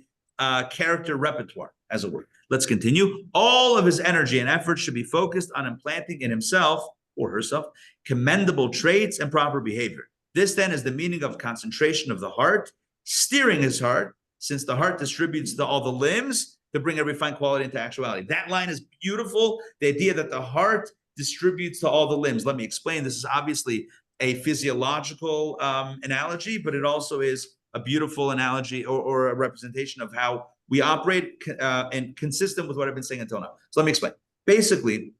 character repertoire, as it were? Let's continue. All of his energy and effort should be focused on implanting in himself or herself commendable traits and proper behavior. This then is the meaning of concentration of the heart, steering his heart, since the heart distributes to all the limbs to bring every fine quality into actuality. That line is beautiful. The idea that the heart distributes to all the limbs. Let me explain. This is obviously a physiological analogy, but it also is a beautiful analogy or a representation of how we operate and consistent with what I've been saying until now. So let me explain. Basically,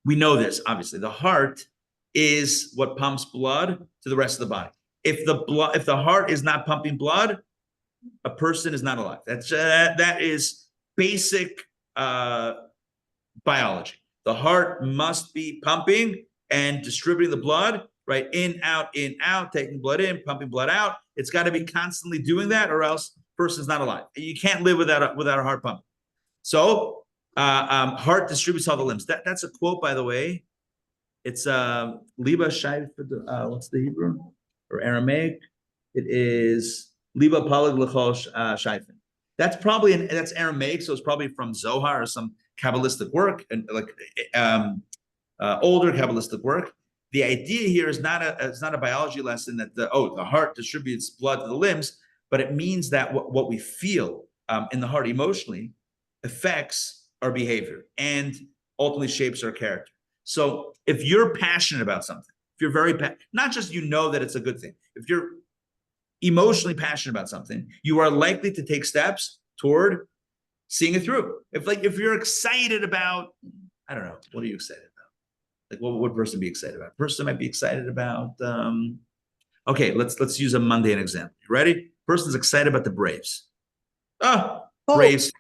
we know this, obviously. The heart is what pumps blood to the rest of the body. If the heart is not pumping blood, a person is not alive. That is basic biology. The heart must be pumping and distributing the blood, right? In, out, taking blood in, pumping blood out. It's got to be constantly doing that, or else the person's not alive. You can't live without a heart pumping. So heart distributes all the limbs. That's a quote, by the way. It's Liba Shaif, what's the Hebrew or Aramaic? It is Liba Palag L'chol Shaifin. That's Aramaic, so it's probably from Zohar or some Kabbalistic work, and like older Kabbalistic work. The idea here is it's not a biology lesson that the heart distributes blood to the limbs, but it means that what we feel in the heart emotionally affects our behavior and ultimately shapes our character. So if you're passionate about something, if you're very not just that it's a good thing, if you're emotionally passionate about something, you are likely to take steps toward seeing it through. If you're excited about, I don't know, what are you excited about? Like what would a person be excited about? A person might be excited about, okay, let's use a mundane example. You ready? Person's excited about the Braves. Oh, Braves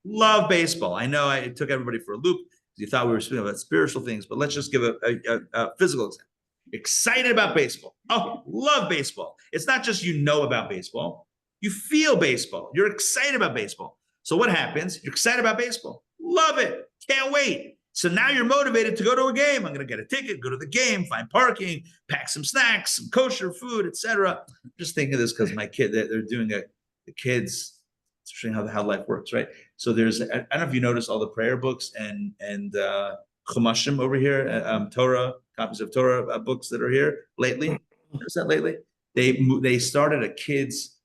love baseball. I know I took everybody for a loop because you thought we were speaking about spiritual things, but let's just give a physical example. Excited about baseball. Oh, love baseball. It's not just you know about baseball. You feel baseball. You're excited about baseball. So what happens? You're excited about baseball. Love it. Can't wait. So now you're motivated to go to a game. I'm going to get a ticket, go to the game, find parking, pack some snacks, some kosher food, etc. I'm just thinking of this because my kid, they're doing the kids, showing how life works, right? So there's, I don't know if you notice all the prayer books and chumashim over here, Torah, copies of Torah books that are here lately. Notice that lately? They started a kids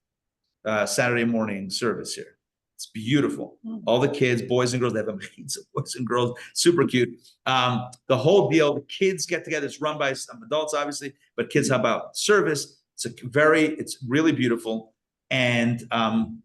Saturday morning service here. It's beautiful. All the kids, boys and girls, they have amazing boys and girls, super cute. The whole deal, the kids get together. It's run by some adults, obviously, but kids help out service. It's really beautiful. And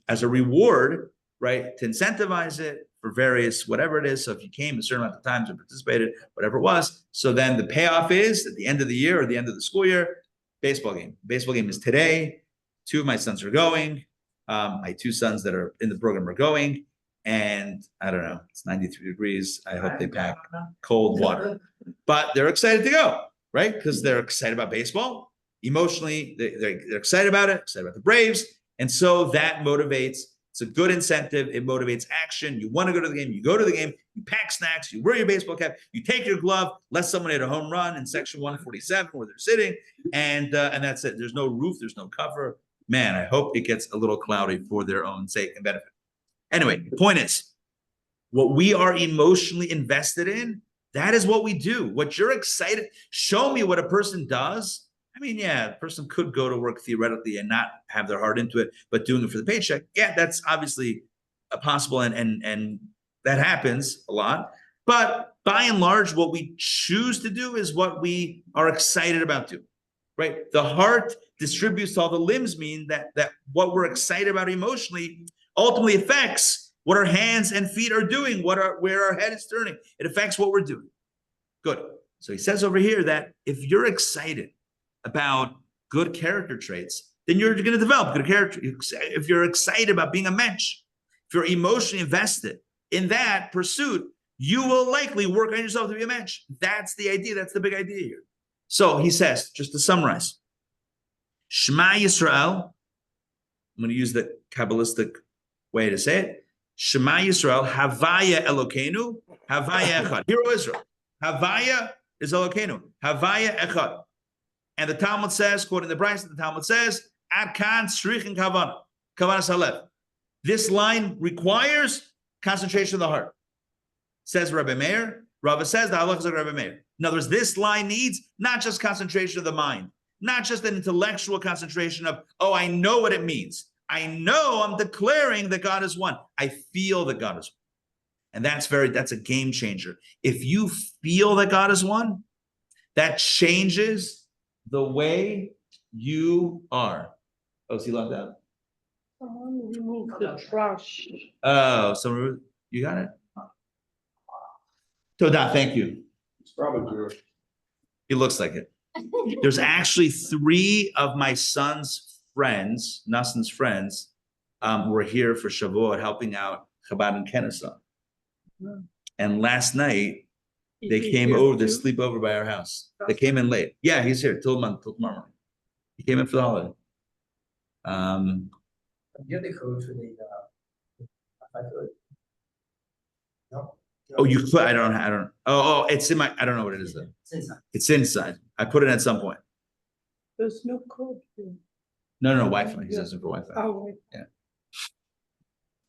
as a reward, right, to incentivize it for various, whatever it is. So if you came a certain amount of times and participated, whatever it was. So then the payoff is at the end of the year or the end of the school year, baseball game. Baseball game is today. 2 of my sons are going. My 2 sons that are in the program are going, and I don't know, it's 93 degrees. I hope they pack cold water, but they're excited to go, right? Because they're excited about baseball. Emotionally, they're excited about it, excited about the Braves. And so that motivates, it's a good incentive. It motivates action. You want to go to the game, you go to the game, you pack snacks, you wear your baseball cap, you take your glove, let someone hit a home run in section 147 where they're sitting, and that's it. There's no roof, there's no cover. Man, I hope it gets a little cloudy for their own sake and benefit. Anyway, the point is, what we are emotionally invested in, that is what we do. What you're excited, show me what a person does. I mean, yeah, a person could go to work theoretically and not have their heart into it, but doing it for the paycheck, yeah, that's obviously possible, and that happens a lot. But by and large, what we choose to do is what we are excited about doing, right? The heart distributes to all the limbs, mean that what we're excited about emotionally ultimately affects what our hands and feet are doing, where our head is turning. It affects what we're doing. Good. So he says over here that if you're excited about good character traits, then you're going to develop good character. If you're excited about being a mensch, if you're emotionally invested in that pursuit, you will likely work on yourself to be a mensch. That's the idea. That's the big idea here. So he says, just to summarize, Shema Yisrael, I'm going to use the Kabbalistic way to say it. Shema Yisrael, Havaya Elokeinu, Havaya Echad. Hero Israel. Havaya is Elokeinu. Havaya Echad. And the Talmud says, quoting the Bryce, the Talmud says, Ad kan tzrichin kavana, kavanas halev. This line requires concentration of the heart. Says Rabbi Meir. Rava says the halach is like Rabbi Meir. In other words, this line needs not just concentration of the mind, not just an intellectual concentration of, oh, I know what it means. I know I'm declaring that God is one. I feel that God is one. And that's a game changer. If you feel that God is one, that changes the way you are. Oh, is he locked out? Someone remove the trash. Oh, so you got it? Toda, thank you. It's probably Jewish. He looks like it. There's actually 3 of my son's friends, Nassan's friends, were here for Shavuot helping out Chabad in Kennesaw. And last night, they came over to sleep over by our house. They came in late. Yeah, he's here till tomorrow morning. He came in for the holiday. You have the code for the, I could. No. Oh, you could, I don't, oh, it's in my, I don't know what it is though. It's inside. It's inside. I put it at some point. There's no code here. No, Wi-Fi. He's asking for Wi-Fi. Oh, wait.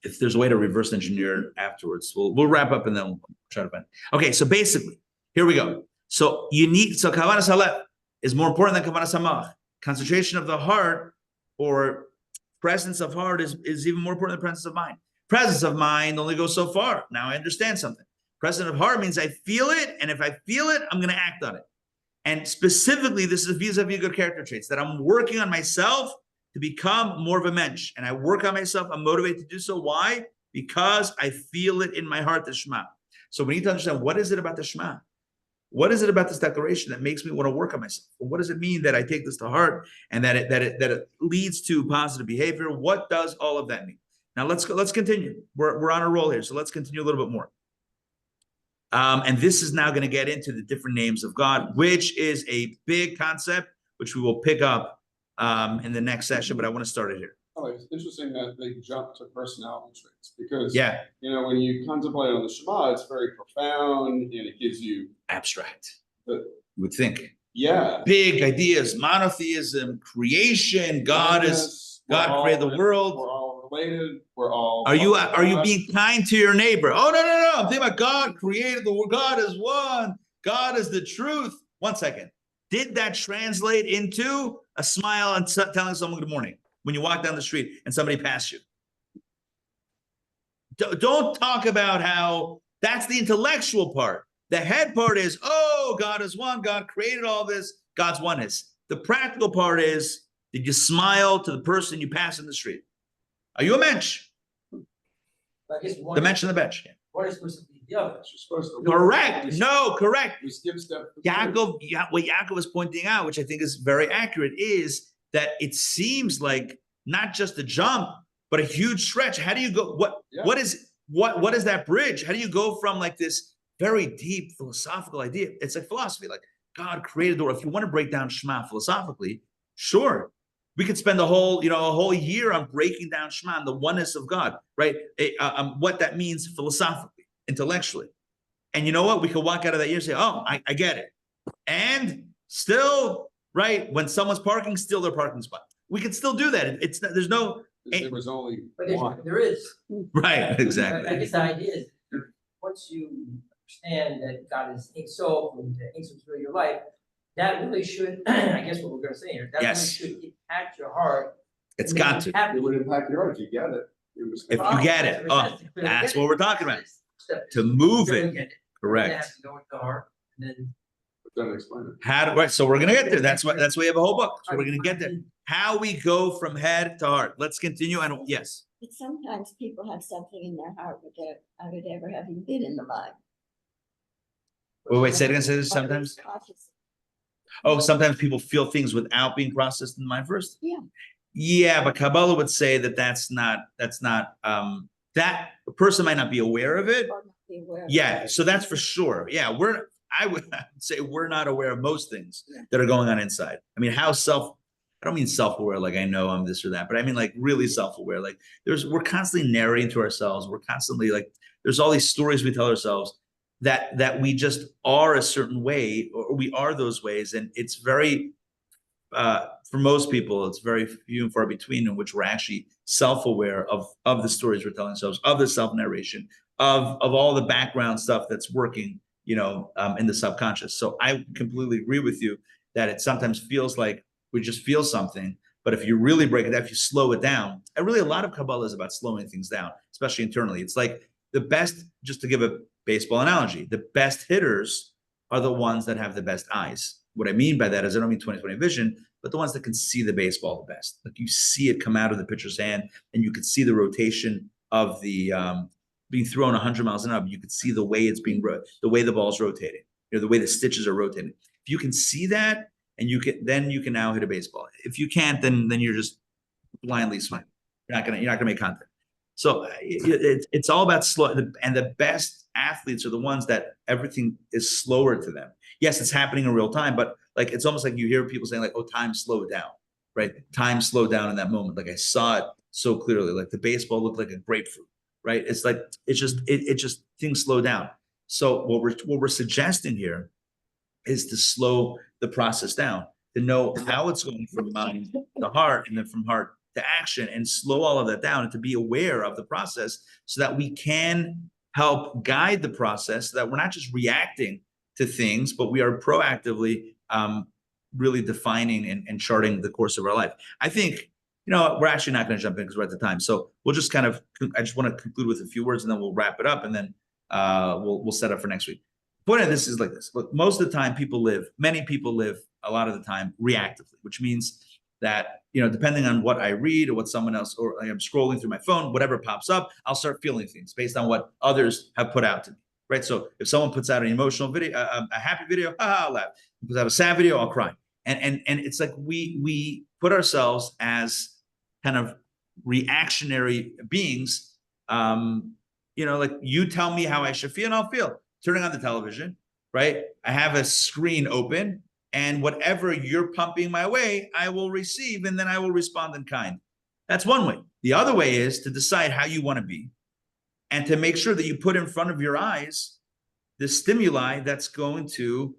If there's a way to reverse engineer it afterwards, we'll wrap up and then we'll try to find it. Okay, so basically, here we go. So kavanas halef is more important than kavanas hamach. Concentration of the heart or presence of heart is even more important than presence of mind. Presence of mind only goes so far. Now I understand something. Presence of heart means I feel it, and if I feel it, I'm going to act on it. And specifically, this is vis-a-vis good character traits, that I'm working on myself to become more of a mensch. And I work on myself, I'm motivated to do so. Why? Because I feel it in my heart, the Shema. So we need to understand, what is it about the Shema? What is it about this declaration that makes me want to work on myself? What does it mean that I take this to heart and that it leads to positive behavior? What does all of that mean? Now let's continue. We're on a roll here, so let's continue a little bit more. And this is now going to get into the different names of God, which is a big concept, which we will pick up in the next session. But I want to start it here. Oh, it's interesting that they jump to personality traits because, Yeah, when you contemplate on the Shema, it's very profound and it gives you abstract. the, You would think yeah. big ideas, monotheism, creation. God created the world. We're all related. We're all. Are you being kind to your neighbor? Oh, no. I'm thinking about God created the world. God is one. God is the truth. 1 second. Did that translate into a smile and telling someone good morning when you walk down the street and somebody passed you? Don't talk about how that's the intellectual part. The head part is, oh, God is one. God created all this. God's oneness. The practical part is, did you smile to the person you pass in the street? Are you a mensch? I guess The mensch on the bench. one is supposed to be the other. You're supposed to. Correct. No, correct. We skip step. What Yaakov is pointing out, which I think is very accurate, is that it seems like not just a jump, but a huge stretch. How do you go? What is that bridge? How do you go from like this very deep philosophical idea? It's like philosophy, like God created the world. If you want to break down Shema philosophically, sure. We could spend a whole year on breaking down Shema and the oneness of God, right? What that means philosophically, intellectually. And you know what? We could walk out of that year and say, oh, I get it. And still, right, when someone's parking, steal their parking spot. We could still do that. There's no... There was only But one. there is. Right, exactly. I guess the idea is, once you understand that God is Ein Sof and Ein Sof through your life, that really should, I guess what we're gonna say here, that really Yes. should impact your heart. It's and got make you to. happy. It would impact your heart if you get it. If you get it. Oh, that's what we're talking about. To move it. Correct. To go into the heart, and then. Don't explain it. Right, so we're gonna get there. That's why we have a whole book. So we're gonna get there. How we go from head to heart. Let's continue. And yes. But sometimes people have something in their heart without it ever having been in the mind. Wait, say it again. Say this sometimes. Conscious. Oh, sometimes people feel things without being processed in the mind first. Yeah. Yeah, but Kabbalah would say that that's not that a person might not be aware of it. Or not be aware of Yeah, it. so that's for sure. Yeah, I would say we're not aware of most things that are going on inside. I mean, I don't mean self-aware like I know I'm this or that, but I mean like really self-aware. Like we're constantly narrating to ourselves. We're constantly like, there's all these stories we tell ourselves that we just are a certain way, or we are those ways. And it's very, for most people, it's very few and far between in which we're actually self-aware of the stories we're telling ourselves, of the self-narration, of all the background stuff that's working, in the subconscious. So I completely agree with you that it sometimes feels like we just feel something, but if you really break it down, if you slow it down, and really a lot of Kabbalah is about slowing things down, especially internally. It's like the best, just to give a baseball analogy, the best hitters are the ones that have the best eyes. What I mean by that is I don't mean 20/20 vision, but the ones that can see the baseball the best. Like you see it come out of the pitcher's hand and you can see the rotation of the being thrown 100 miles an hour. You can see the way it's being, the way the ball's rotating, the way the stitches are rotating. If you can see that, and you can now hit a baseball. If you can't, then you're just blindly swinging. You're not gonna make contact. So it's all about slow. And the best athletes are the ones that everything is slower to them. Yes, it's happening in real time, but like it's almost like you hear people saying like, "Oh, time slowed down," right? Time slowed down in that moment. Like I saw it so clearly. Like the baseball looked like a grapefruit, right? It's like it just things slow down. So what we're suggesting here is to slow the process down, to know how it's going from mind to heart and then from heart to action, and slow all of that down and to be aware of the process so that we can help guide the process, so that we're not just reacting to things, but we are proactively really defining and charting the course of our life. I think, we're actually not going to jump in because we're at the time. So we'll just I just want to conclude with a few words and then we'll wrap it up and then we'll set up for next week. Point of this is like this. Look, most of the time many people live a lot of the time reactively, which means that, depending on what I read or what someone else, or I'm scrolling through my phone, whatever pops up, I'll start feeling things based on what others have put out to me. right? So if someone puts out an emotional video, a happy video, I'll laugh. Puts out a sad video, I'll cry. And it's like we put ourselves as kind of reactionary beings. Like you tell me how I should feel, and I'll feel. Turning on the television, right? I have a screen open, and whatever you're pumping my way, I will receive, and then I will respond in kind. That's one way. The other way is to decide how you want to be, and to make sure that you put in front of your eyes the stimuli that's going to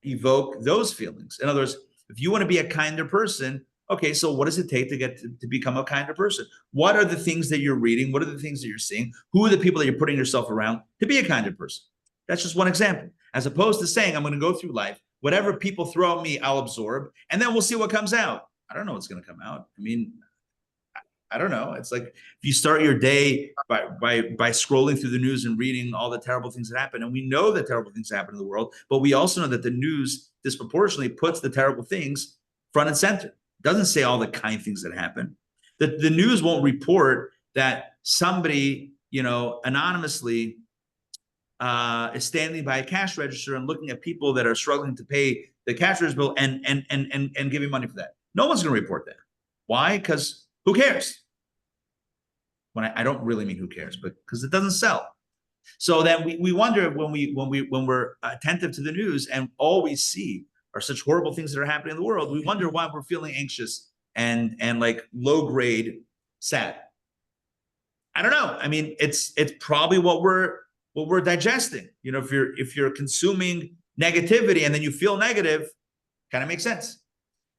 evoke those feelings. In other words, if you want to be a kinder person, okay, so what does it take to get to become a kinder person? What are the things that you're reading? What are the things that you're seeing? Who are the people that you're putting yourself around to be a kinder person? That's just one example. As opposed to saying, I'm going to go through life, whatever people throw at me, I'll absorb, and then we'll see what comes out. I don't know what's going to come out. I mean, I don't know. It's like if you start your day by scrolling through the news and reading all the terrible things that happen, and we know that terrible things happen in the world, but we also know that the news disproportionately puts the terrible things front and center. It doesn't say all the kind things that happen. The news won't report that somebody, anonymously is standing by a cash register and looking at people that are struggling to pay the cash register bill and giving money for that. No one's going to report that. Why? Because who cares? When I don't really mean who cares, but because it doesn't sell. So then we wonder when we're attentive to the news and all we see are such horrible things that are happening in the world, we wonder why we're feeling anxious and like low grade sad. I don't know. I mean, it's probably what we're digesting. If you're consuming negativity and then you feel negative, kind of makes sense.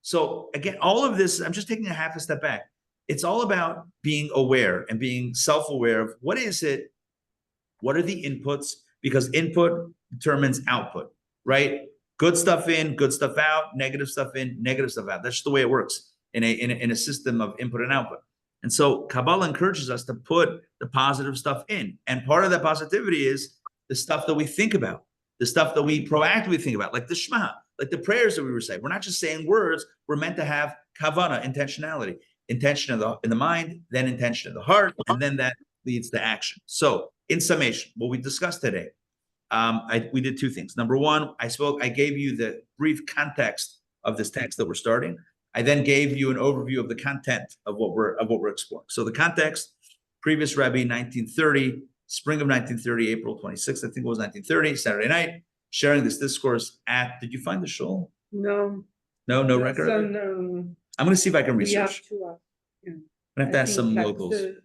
So again, all of this, I'm just taking a half a step back. It's all about being aware and being self-aware of what is it, what are the inputs, because input determines output, right? Good stuff in, good stuff out, negative stuff in, negative stuff out. That's just the way it works in a system of input and output. And so Kabbalah encourages us to put the positive stuff in. And part of that positivity is the stuff that we think about, the stuff that we proactively think about, like the Shema, like the prayers that we recite. We're not just saying words, we're meant to have kavanah, intentionality. Intention in the mind, then intention in the heart, and then that leads to action. So in summation, what we discussed today, we did two things. Number one, I gave you the brief context of this text that we're starting. I then gave you an overview of the content of what we're exploring. So the context, previous Rebbe, 1930, spring of 1930, April 26th, I think it was 1930, Saturday night, sharing this discourse did you find the shul? No. No record? I'm going to see if I can We have research. to, I have to ask some locals. The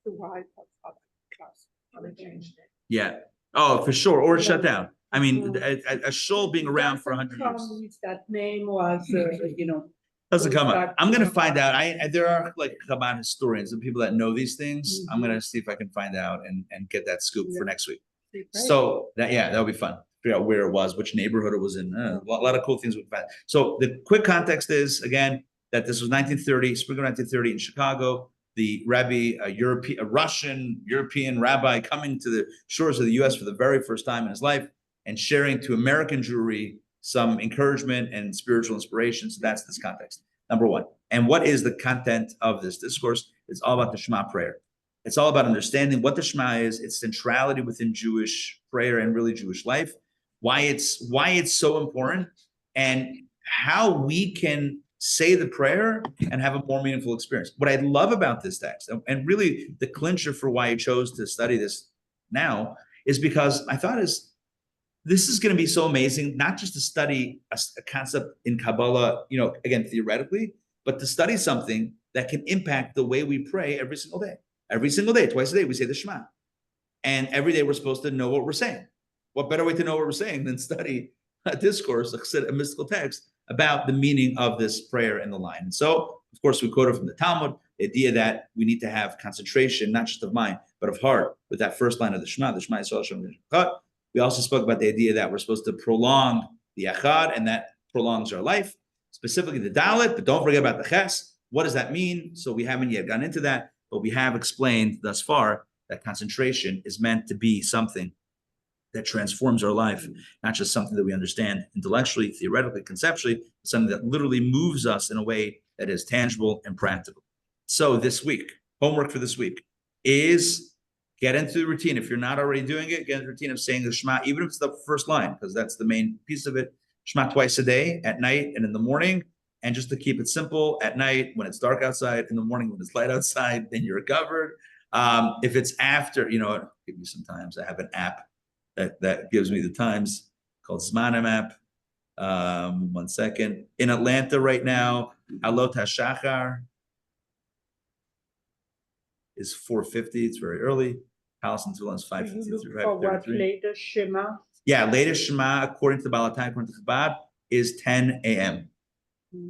wife of other class. They changed it. Yeah. Oh, for sure. Or shut down. I mean, Mhm. a shul being around for 100 years With that name was, doesn't come up. back I'm to going to the find out. There are like Chabad historians and people that know these things. I'm Mhm. going to see if I can find out and get that scoop for Yeah. next week. Right. So that'll be fun. Figure out where it was, which neighborhood it was in. A lot of cool things we can find. So the quick context is, again, that this was 1930, spring of 1930 in Chicago. The Rabbi, a Russian European rabbi, coming to the shores of the U.S. for the very first time in his life and sharing to American Jewry some encouragement and spiritual inspiration. So that's this context, number one. And what is the content of this discourse? It's all about the Shema prayer. It's all about understanding what the Shema is, its centrality within Jewish prayer and really Jewish life, why it's so important, and how we can say the prayer and have a more meaningful experience. What I love about this text, and really the clincher for why I chose to study this now, is because I thought this is going to be so amazing, not just to study a concept in Kabbalah, again, theoretically, but to study something that can impact the way we pray every single day. Every single day, twice a day, we say the Shema. And every day we're supposed to know what we're saying. What better way to know what we're saying than study a discourse, a mystical text about the meaning of this prayer in the line. And so, of course, we quoted from the Talmud, the idea that we need to have concentration, not just of mind, but of heart, with that first line of the Shema Yisrael. We also spoke about the idea that we're supposed to prolong the Echad, and that prolongs our life, specifically the Dalet, but don't forget about the Ches. What does that mean? So we haven't yet gone into that, but we have explained thus far that concentration is meant to be something that transforms our life, not just something that we understand intellectually, theoretically, conceptually, but something that literally moves us in a way that is tangible and practical. So this week, homework for this week is Get into the routine. If you're not already doing it, get into the routine of saying the Shema, even if it's the first line, because that's the main piece of it. Shema twice a day, at night and in the morning. And just to keep it simple, at night when it's dark outside, in the morning when it's light outside, then you're covered. If it's after, give me some times. I have an app that gives me the times called Zmanim app. 1 second. In Atlanta right now, Alot HaShachar is 4:50. It's very early. Palace and Tefillin is You 5:53. look for what 5:33. later Shema? Yeah, latest Shema, according to the Baal HaTanya, according to Chabad, is 10 a.m.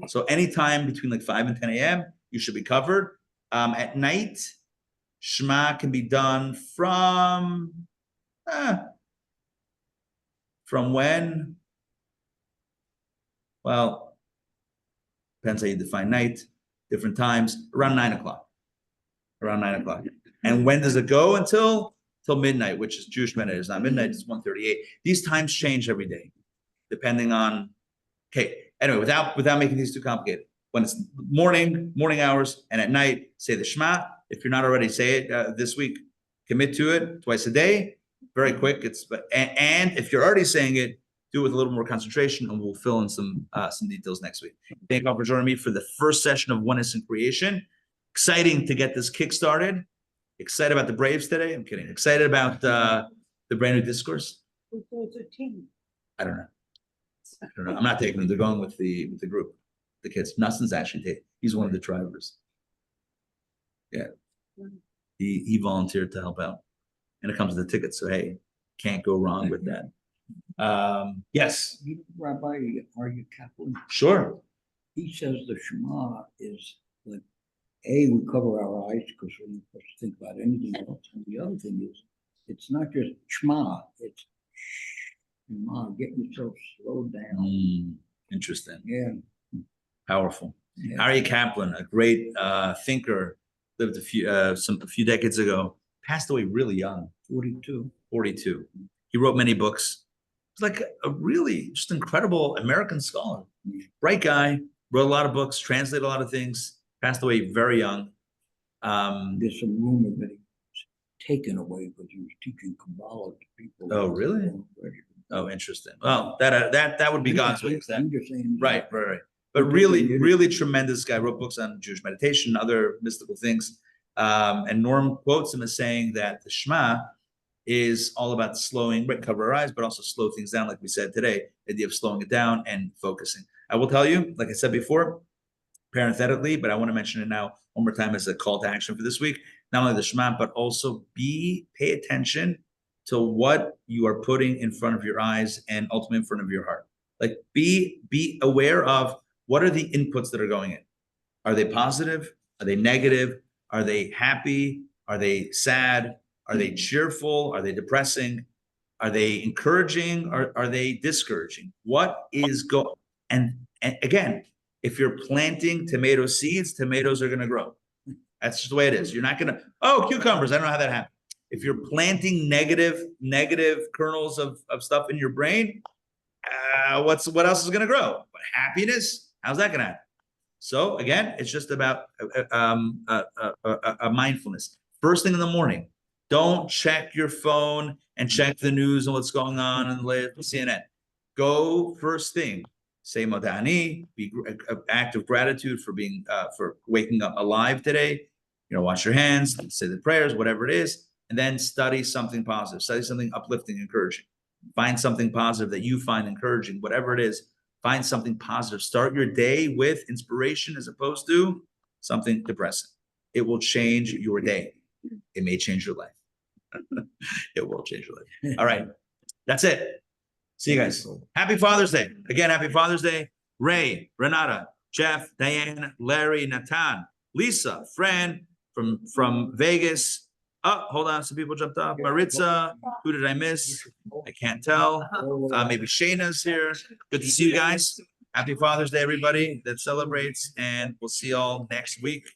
So anytime between like 5 and 10 a.m., you should be covered. At night, Shema can be done from when? Well, depends how you define night, different times, around 9 o'clock. Around 9 o'clock. And when does it go until midnight, which is Jewish midnight. It's not midnight, it's 1:38. These times change every day, depending on, anyway, without making these too complicated. When it's morning hours, and at night, say the Shema. If you're not already, say it this week. Commit to it twice a day, very quick. And if you're already saying it, do it with a little more concentration, and we'll fill in some details next week. Thank you all for joining me for the first session of Oneness in Creation. Exciting to get this kick started. Excited about the Braves today. I'm kidding. Excited about the brand new discourse. Who goes to team? I don't know. I'm not taking them. They're going with the group, the kids. Nussin's actually taking. He's one of the drivers. Yeah, he volunteered to help out, and it comes with the tickets. So hey, can't go wrong with that. Yes, Rabbi Ari Kaplan, sure. he says the Shema is like, we cover our eyes because we're not supposed to think about anything else. And the other thing is, it's not just Shema, it's Shema, get yourself slowed down. Interesting. Yeah. Powerful. Yeah. Ari Kaplan, a great thinker, lived a few decades ago, passed away really young. 42. He wrote many books. He's like a really just incredible American scholar. Bright guy, wrote a lot of books, translated a lot of things, passed away very young. There's some rumor that he was taken away because he was teaching Kabbalah to people. Oh, really? Oh, interesting. Well, that would be God's way. I'm just saying. Right. But really tremendous guy. Wrote books on Jewish meditation, other mystical things. And Norm quotes him as saying that the Shema is all about slowing, cover our eyes, but also slow things down, like we said today, the idea of slowing it down and focusing. I will tell you, like I said before, parenthetically, but I want to mention it now one more time as a call to action for this week. Not only the Shema, but also pay attention to what you are putting in front of your eyes and ultimately in front of your heart. Like be aware of what are the inputs that are going in. Are they positive? Are they negative? Are they happy? Are they sad? Are they cheerful? Are they depressing? Are they encouraging? Or are they discouraging? What is going? And again, if you're planting tomato seeds, tomatoes are going to grow. That's just the way it is. You're not going to, cucumbers. I don't know how that happened. If you're planting negative kernels of stuff in your brain, what else is going to grow? But happiness, how's that going to happen? So again, it's just about a mindfulness. First thing in the morning, don't check your phone and check the news and what's going on in the CNN. Go first thing. Say Madani, be an act of gratitude for waking up alive today. Wash your hands, say the prayers, whatever it is, and then study something positive, study something uplifting, encouraging. Find something positive that you find encouraging, whatever it is. Find something positive. Start your day with inspiration as opposed to something depressing. It will change your day. It may change your life. It will change your life. All right, that's it. See you guys. Happy Father's Day. Again, happy Father's Day. Ray, Renata, Jeff, Diane, Larry, Natan, Lisa, Fran from Vegas. Oh, hold on. Some people jumped off. Maritza, who did I miss? I can't tell. Maybe Shayna's here. Good to see you guys. Happy Father's Day, everybody that celebrates, and we'll see y'all next week.